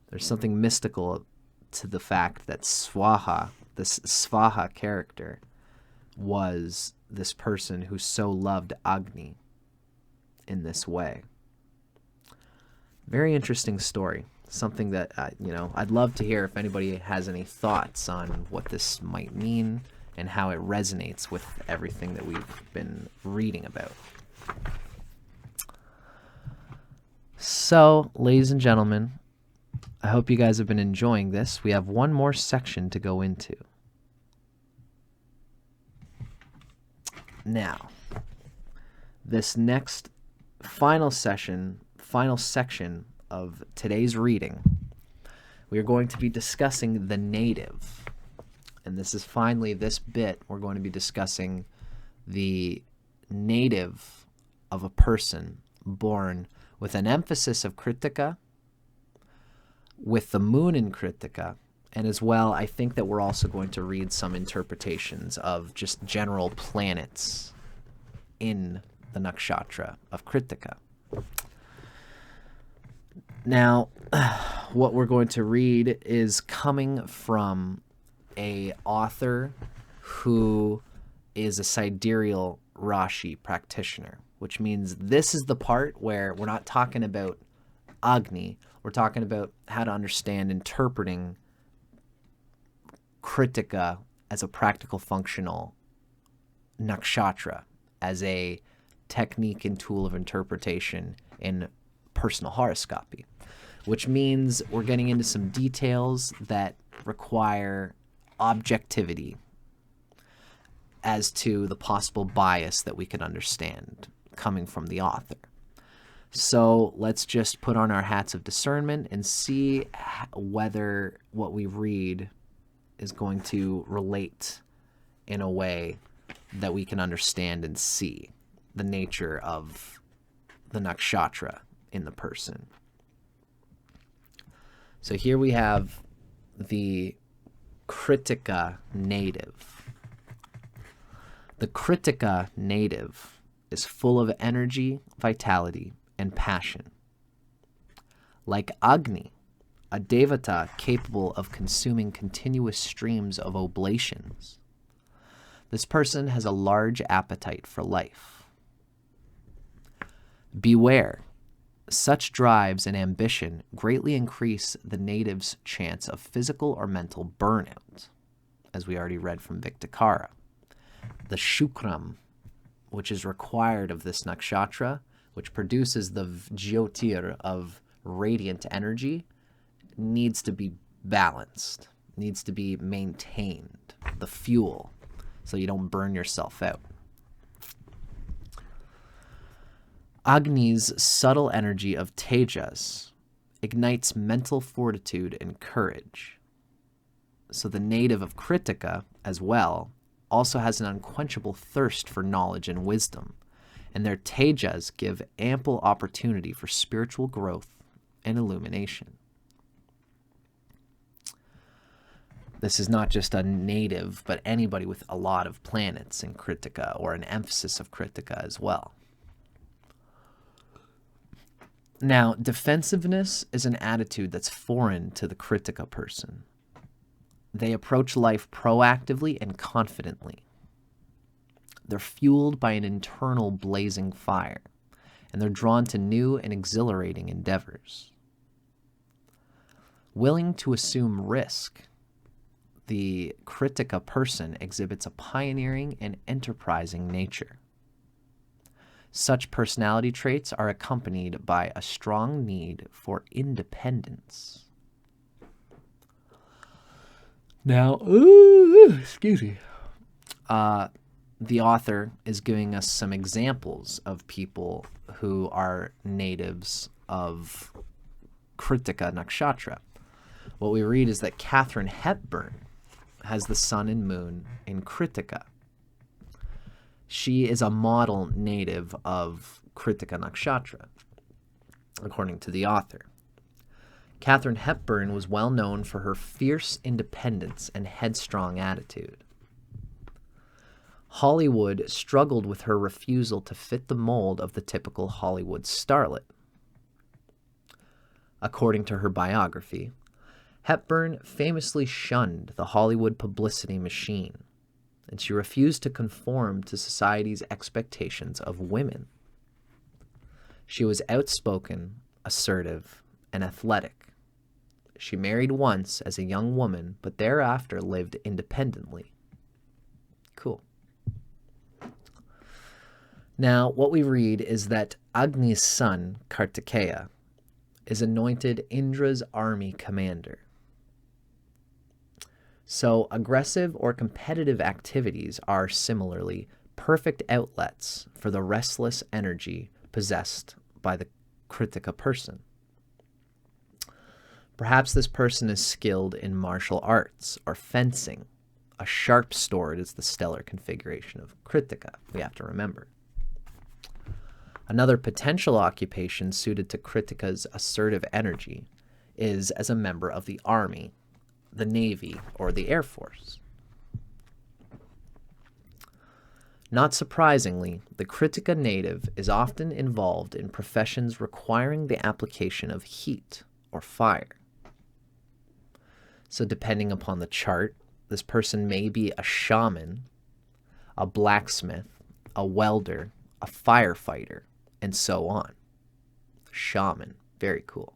There's something mystical to the fact that Svaha, this Svaha character, was this person who so loved Agni in this way. Very interesting story. Something that, I'd love to hear if anybody has any thoughts on what this might mean and how it resonates with everything that we've been reading about. So, ladies and gentlemen, I hope you guys have been enjoying this. We have one more section to go into. Now, this next final section of today's reading, we are going to be discussing the native. And this is finally this bit, we're going to be discussing the native of a person born with an emphasis of Krittika, with the moon in Krittika, and as well, I think that we're also going to read some interpretations of just general planets in the nakshatra of Krittika. Now, what we're going to read is coming from a author who is a sidereal Rashi practitioner, which means this is the part where we're not talking about Agni, we're talking about how to understand interpreting Krittika as a practical functional nakshatra, as a technique and tool of interpretation in personal horoscopy, which means we're getting into some details that require objectivity as to the possible bias that we could understand coming from the author. So let's just put on our hats of discernment and see whether what we read is going to relate in a way that we can understand and see the nature of the nakshatra in the person. So here we have the Krittika Native. The Krittika Native is full of energy, vitality, and passion. Like Agni, a devata capable of consuming continuous streams of oblations, this person has a large appetite for life. Beware, such drives and ambition greatly increase the native's chance of physical or mental burnout, as we already read from Viktakara. The shukram, which is required of this nakshatra, which produces the jyotir of radiant energy, needs to be balanced, needs to be maintained, the fuel, so you don't burn yourself out. Agni's subtle energy of tejas ignites mental fortitude and courage. So the native of Krittika, as well, also has an unquenchable thirst for knowledge and wisdom, and their tejas give ample opportunity for spiritual growth and illumination. This is not just a native, but anybody with a lot of planets in Krittika, or an emphasis of Krittika as well. Now, defensiveness is an attitude that's foreign to the Krittika person. They approach life proactively and confidently. They're fueled by an internal blazing fire, and they're drawn to new and exhilarating endeavors. Willing to assume risk, the Krittika person exhibits a pioneering and enterprising nature. Such personality traits are accompanied by a strong need for independence. Now, excuse me. The author is giving us some examples of people who are natives of Krittika Nakshatra. What we read is that Katharine Hepburn has the sun and moon in Krittika. She is a model native of Krittika Nakshatra, according to the author. Katharine Hepburn was well known for her fierce independence and headstrong attitude. Hollywood struggled with her refusal to fit the mold of the typical Hollywood starlet. According to her biography, Hepburn famously shunned the Hollywood publicity machine, and she refused to conform to society's expectations of women. She was outspoken, assertive, and athletic. She married once as a young woman, but thereafter lived independently. Cool. Now, what we read is that Agni's son, Kartikeya, is anointed Indra's army commander. So aggressive or competitive activities are similarly perfect outlets for the restless energy possessed by the Krittika person. Perhaps this person is skilled in martial arts or fencing. A sharp sword is the stellar configuration of Krittika, we have to remember. Another potential occupation suited to Krittika's assertive energy is as a member of the army, the navy, or the air force. Not surprisingly, the Krittika native is often involved in professions requiring the application of heat or fire. So depending upon the chart, this person may be a shaman, a blacksmith, a welder, a firefighter, and so on. Shaman, very cool.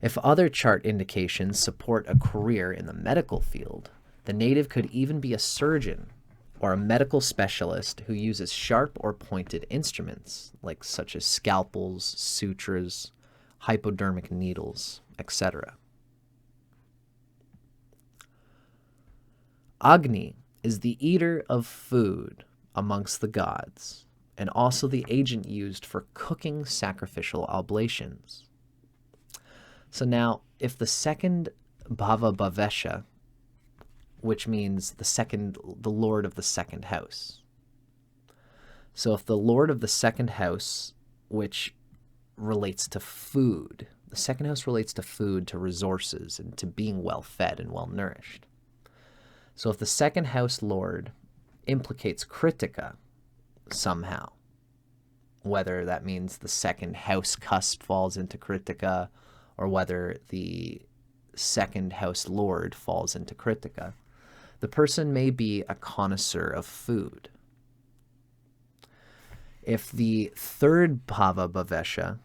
If other chart indications support a career in the medical field, the native could even be a surgeon or a medical specialist who uses sharp or pointed instruments, like such as scalpels, sutras, hypodermic needles, etc. Agni is the eater of food amongst the gods, and also the agent used for cooking sacrificial oblations. So now, if the second Bhava Bhavesha, which means the lord of the second house. So if the lord of the second house, which relates to food, the second house relates to food, to resources, and to being well fed and well nourished. So if the second house lord implicates Krittika somehow, whether that means the second house cusp falls into Krittika, or whether the second house lord falls into Krittika, the person may be a connoisseur of food. If the third Bhava Bhavesha,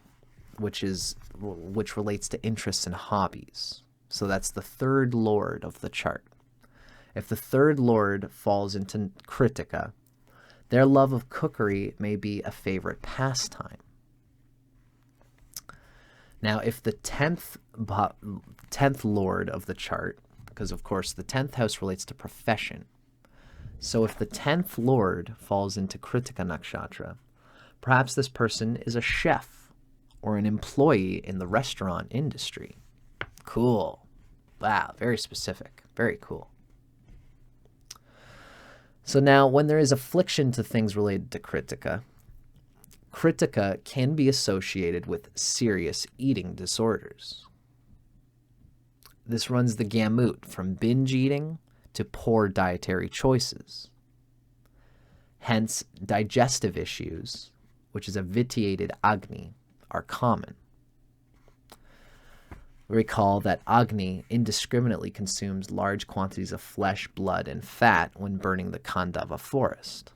which relates to interests and hobbies, so that's the third lord of the chart. If the third lord falls into Krittika, their love of cookery may be a favorite pastime. Now, if the 10th lord of the chart, because of course the 10th house relates to profession, so if the 10th lord falls into Krittika Nakshatra, perhaps this person is a chef or an employee in the restaurant industry. Cool. Wow, very specific. Very cool. So now, when there is affliction to things related to Krittika, Krittika can be associated with serious eating disorders. This runs the gamut from binge eating to poor dietary choices. Hence, digestive issues, which is a vitiated Agni, are common. Recall that Agni indiscriminately consumes large quantities of flesh, blood, and fat when burning the Khandava forest.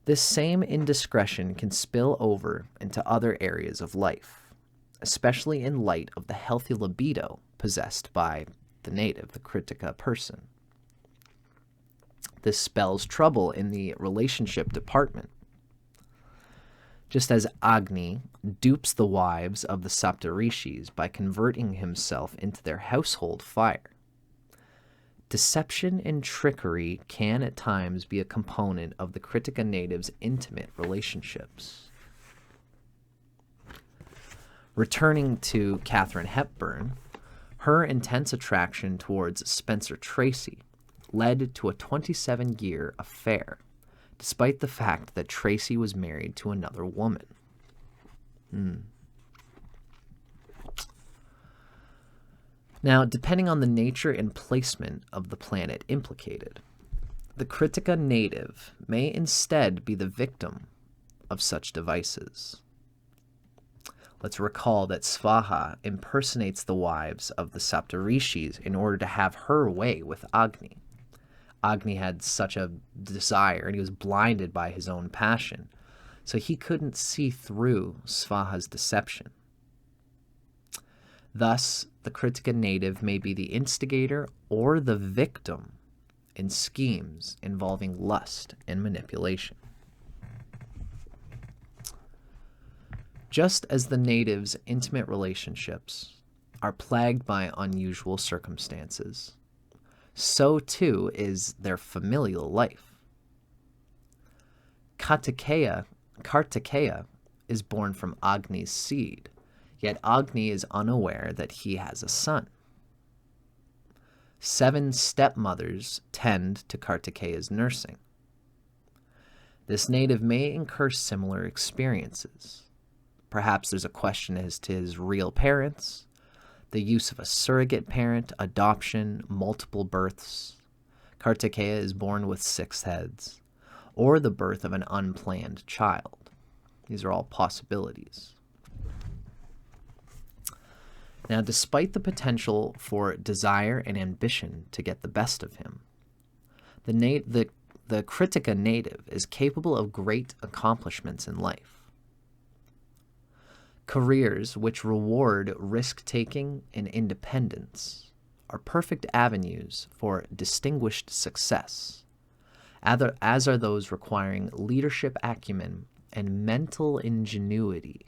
This same indiscretion can spill over into other areas of life, especially in light of the healthy libido possessed by the native, the Krittika person. This spells trouble in the relationship department. Just as Agni dupes the wives of the Saptarishis by converting himself into their household fire, deception and trickery can at times be a component of the Krittika native's intimate relationships. Returning to Katharine Hepburn, her intense attraction towards Spencer Tracy led to a 27-year affair, despite the fact that Tracy was married to another woman. Now, depending on the nature and placement of the planet implicated, the Krittika native may instead be the victim of such devices. Let's recall that Svaha impersonates the wives of the Saptarishis in order to have her way with Agni. Agni had such a desire, and he was blinded by his own passion. So he couldn't see through Svaha's deception. Thus, the Krittika native may be the instigator or the victim in schemes involving lust and manipulation. Just as the natives' intimate relationships are plagued by unusual circumstances, so too is their familial life. Kartikeya is born from Agni's seed, yet Agni is unaware that he has a son. 7 stepmothers tend to Kartikeya's nursing. This native may incur similar experiences. Perhaps there's a question as to his real parents, the use of a surrogate parent, adoption, multiple births. Kartikeya is born with 6 heads, or the birth of an unplanned child. These are all possibilities. Now, despite the potential for desire and ambition to get the best of him, the Krittika native is capable of great accomplishments in life. Careers which reward risk-taking and independence are perfect avenues for distinguished success, as are those requiring leadership acumen and mental ingenuity.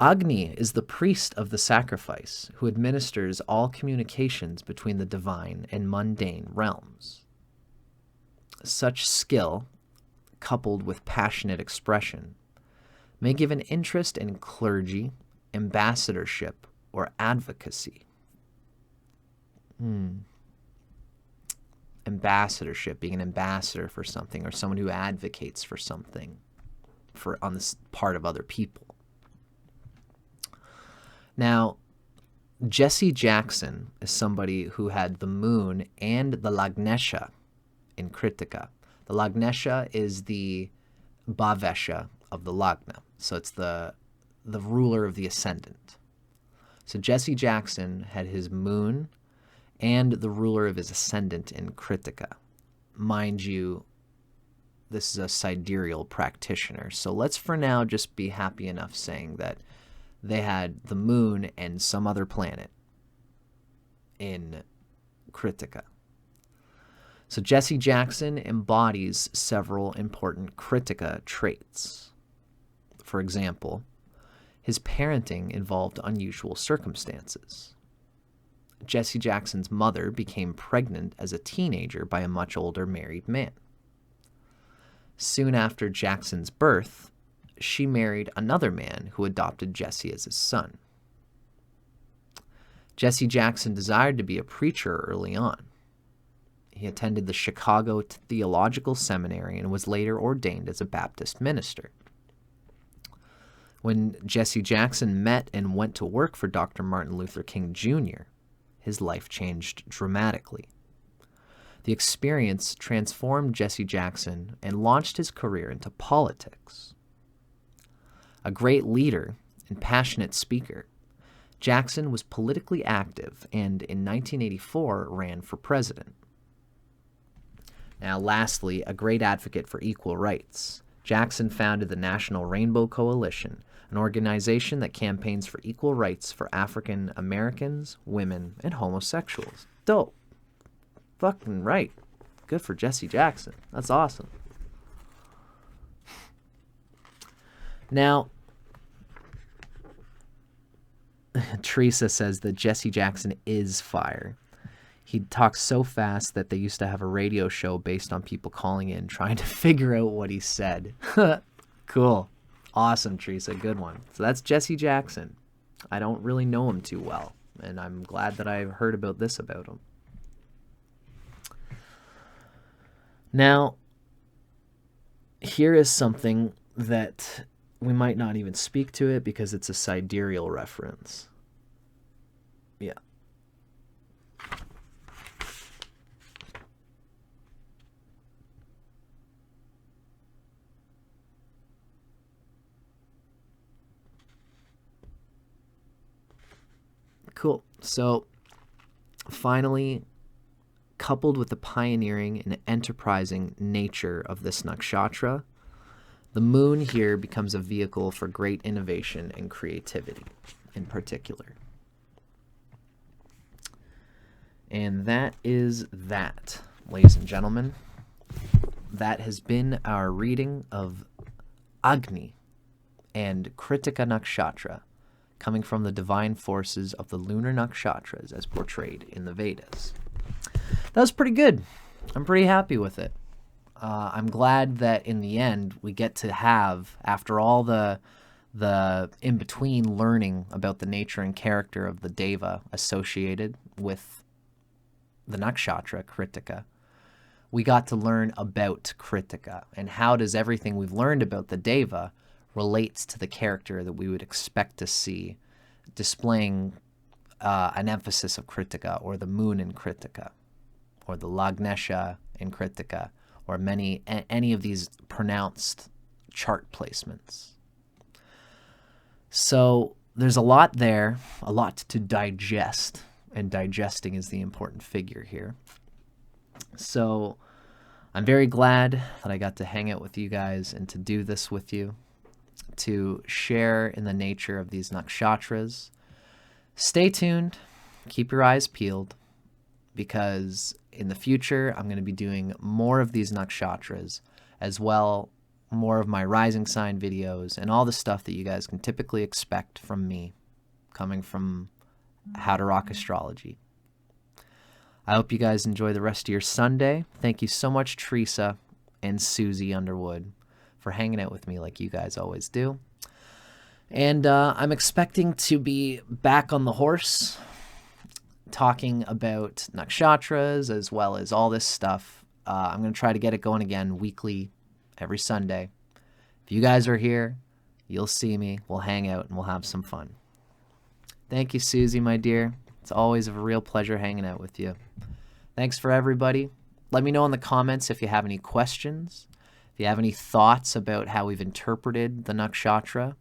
Agni is the priest of the sacrifice who administers all communications between the divine and mundane realms. Such skill, coupled with passionate expression, may give an interest in clergy, ambassadorship, or advocacy. Ambassadorship, being an ambassador for something, or someone who advocates for something on the part of other people. Now, Jesse Jackson is somebody who had the moon and the Lagnesha in Krittika. The Lagnesha is the Bhavesha of the Lagna. So it's the ruler of the ascendant. So Jesse Jackson had his moon and the ruler of his ascendant in Krittika. Mind you, this is a sidereal practitioner. So let's for now just be happy enough saying that they had the moon and some other planet in Krittika. So Jesse Jackson embodies several important Krittika traits. For example, his parenting involved unusual circumstances. Jesse Jackson's mother became pregnant as a teenager by a much older married man. Soon after Jackson's birth, she married another man who adopted Jesse as his son. Jesse Jackson desired to be a preacher early on. He attended the Chicago Theological Seminary and was later ordained as a Baptist minister. When Jesse Jackson met and went to work for Dr. Martin Luther King Jr., his life changed dramatically. The experience transformed Jesse Jackson and launched his career into politics. A great leader and passionate speaker, Jackson was politically active and in 1984 ran for president. Now, lastly, a great advocate for equal rights, Jackson founded the National Rainbow Coalition, an organization that campaigns for equal rights for African Americans, women, and homosexuals. Dope. Fucking right. Good for Jesse Jackson. That's awesome. Now, Teresa says that Jesse Jackson is fire. He talks so fast that they used to have a radio show based on people calling in trying to figure out what he said. Cool. Awesome, Teresa. Good one. So that's Jesse Jackson. I don't really know him too well, and I'm glad that I heard about this about him. Now, here is something that we might not even speak to it because it's a sidereal reference. Yeah. Cool. So, finally, coupled with the pioneering and enterprising nature of this nakshatra, the moon here becomes a vehicle for great innovation and creativity in particular. And that is that, ladies and gentlemen. That has been our reading of Agni and Krittika Nakshatra, coming from the divine forces of the lunar nakshatras as portrayed in the Vedas. That was pretty good. I'm pretty happy with it. I'm glad that in the end we get to have, after all the in-between learning about the nature and character of the deva associated with the nakshatra, Krittika, we got to learn about Krittika and how does everything we've learned about the deva relates to the character that we would expect to see displaying an emphasis of Krittika, or the moon in Krittika, or the Lagnesha in Krittika, or any of these pronounced chart placements. So there's a lot there, a lot to digest, and digesting is the important figure here. So I'm very glad that I got to hang out with you guys and to do this with you, to share in the nature of these nakshatras. Stay tuned, keep your eyes peeled, because in the future I'm going to be doing more of these nakshatras, as well more of my rising sign videos and all the stuff that you guys can typically expect from me coming from How to Rock Astrology. I hope you guys enjoy the rest of your Sunday. Thank you so much, Teresa and Susie Underwood, for hanging out with me like you guys always do. And I'm expecting to be back on the horse, talking about nakshatras as well as all this stuff. I'm going to try to get it going again weekly, every Sunday. If you guys are here, you'll see me. We'll hang out and we'll have some fun. Thank you, Susie, my dear. It's always a real pleasure hanging out with you. Thanks for everybody. Let me know in the comments if you have any questions, if you have any thoughts about how we've interpreted the nakshatra.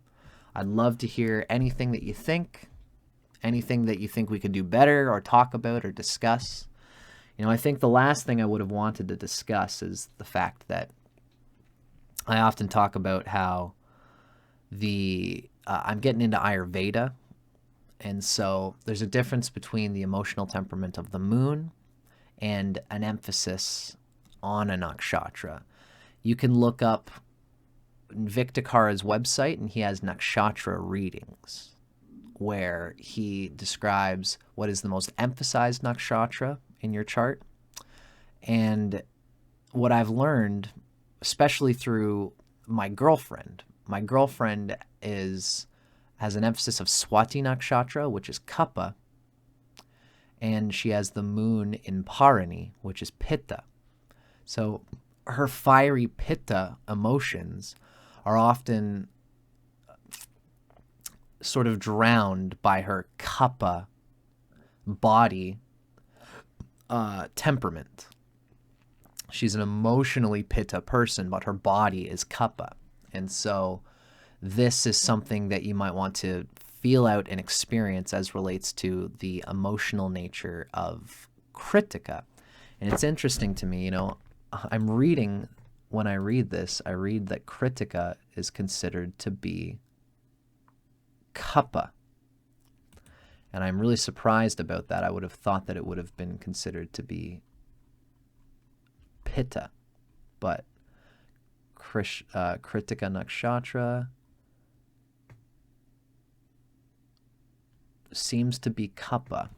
I'd love to hear anything that you think, anything that you think we could do better or talk about or discuss. You know, I think the last thing I would have wanted to discuss is the fact that I often talk about how I'm getting into Ayurveda. And so there's a difference between the emotional temperament of the moon and an emphasis on a nakshatra. You can look up Viktakara's website, and he has nakshatra readings where he describes what is the most emphasized nakshatra in your chart. And what I've learned, especially through my girlfriend has an emphasis of Swati Nakshatra, which is Kapha, and she has the moon in Parani, which is Pitta. So her fiery Pitta emotions are often sort of drowned by her Kapha body temperament. She's an emotionally Pitta person, but her body is Kapha. And so this is something that you might want to feel out and experience as relates to the emotional nature of Krittika. And it's interesting to me, you know, when I read this, I read that Krittika is considered to be Kapha. And I'm really surprised about that. I would have thought that it would have been considered to be Pitta. But Krittika Nakshatra seems to be Kapha.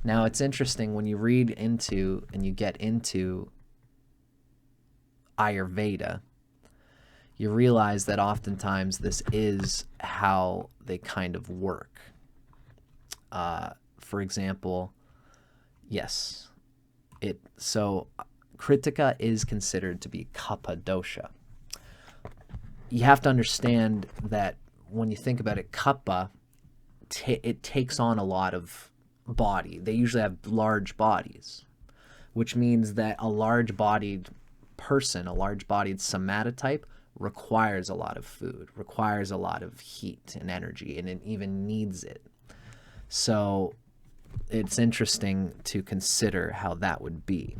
Now, it's interesting when you read into and you get into Ayurveda, you realize that oftentimes this is how they kind of work. For example, yes, so Krittika is considered to be Kapha dosha. You have to understand that when you think about it, Kapha, it takes on a lot of body. They usually have large bodies, which means that a large-bodied person, a large-bodied somatotype, requires a lot of food, requires a lot of heat and energy, and it even needs it. So it's interesting to consider how that would be.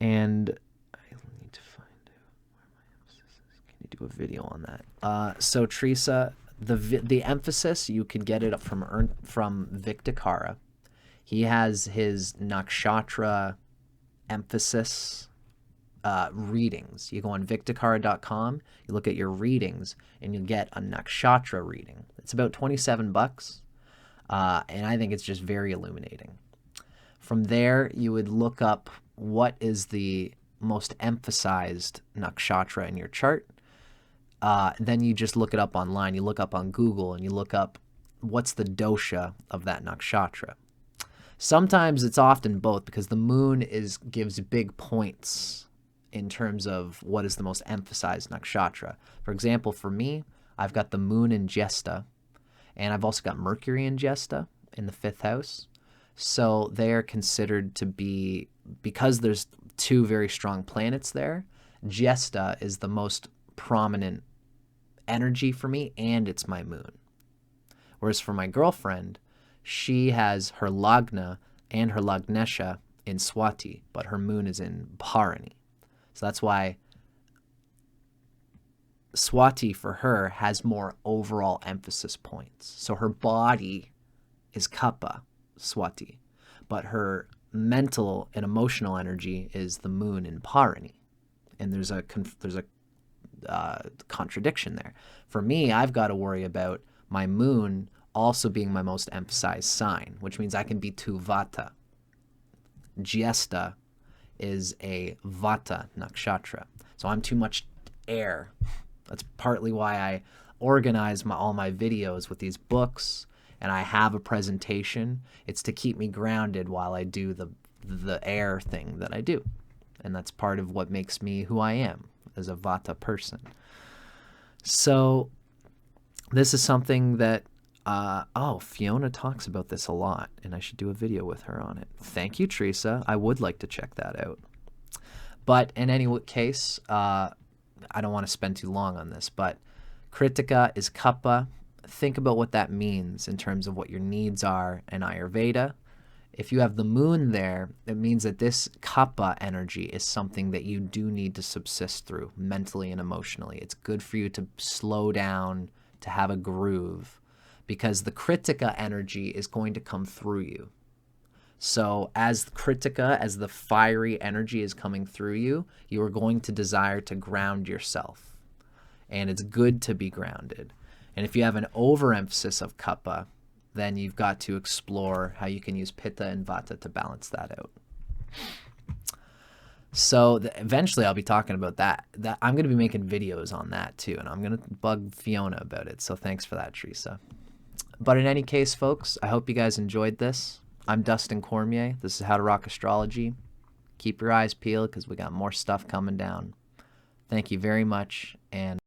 And I need to find out where my emphasis is. Can you do a video on that? So Teresa, the emphasis, you can get it from Viktakara. He has his nakshatra emphasis readings. You go on viktakara.com, you look at your readings, and you get a nakshatra reading. It's about $27, and I think it's just very illuminating. From there, you would look up what is the most emphasized nakshatra in your chart. Then you just look it up online. You look up on Google, and you look up what's the dosha of that nakshatra. Sometimes it's often both, because the moon gives big points in terms of what is the most emphasized nakshatra. For example, for me, I've got the moon in Jesta, and I've also got Mercury in Jesta in the 5th house. So they are considered to be, because there's 2 very strong planets there, Jesta is the most prominent energy for me, and it's my moon. Whereas for my girlfriend, she has her Lagna and her Lagnesha in Swati, but her moon is in Bharani. So that's why Swati for her has more overall emphasis points. So her body is Kapha, Swati, but her mental and emotional energy is the moon in Bharani. And there's a contradiction there. For me, I've got to worry about my moon also being my most emphasized sign, which means I can be too Vata. Jesta is a Vata nakshatra. So I'm too much air. That's partly why I organize all my videos with these books, and I have a presentation. It's to keep me grounded while I do the air thing that I do. And that's part of what makes me who I am as a Vata person. So this is something that Fiona talks about this a lot, and I should do a video with her on it. Thank you, Teresa. I would like to check that out. But in any case, I don't want to spend too long on this, but Krittika is Kapha. Think about what that means in terms of what your needs are in Ayurveda. If you have the moon there, it means that this Kapha energy is something that you do need to subsist through mentally and emotionally. It's good for you to slow down, to have a groove, because the Krittika energy is going to come through you. So as Krittika, as the fiery energy is coming through you, you are going to desire to ground yourself. And it's good to be grounded. And if you have an overemphasis of Kapha, then you've got to explore how you can use Pitta and Vata to balance that out. So eventually I'll be talking about that. I'm going to be making videos on that too, and I'm going to bug Fiona about it. So thanks for that, Teresa. But in any case, folks, I hope you guys enjoyed this. I'm Dustin Cormier. This is How to Rock Astrology. Keep your eyes peeled because we got more stuff coming down. Thank you very much, and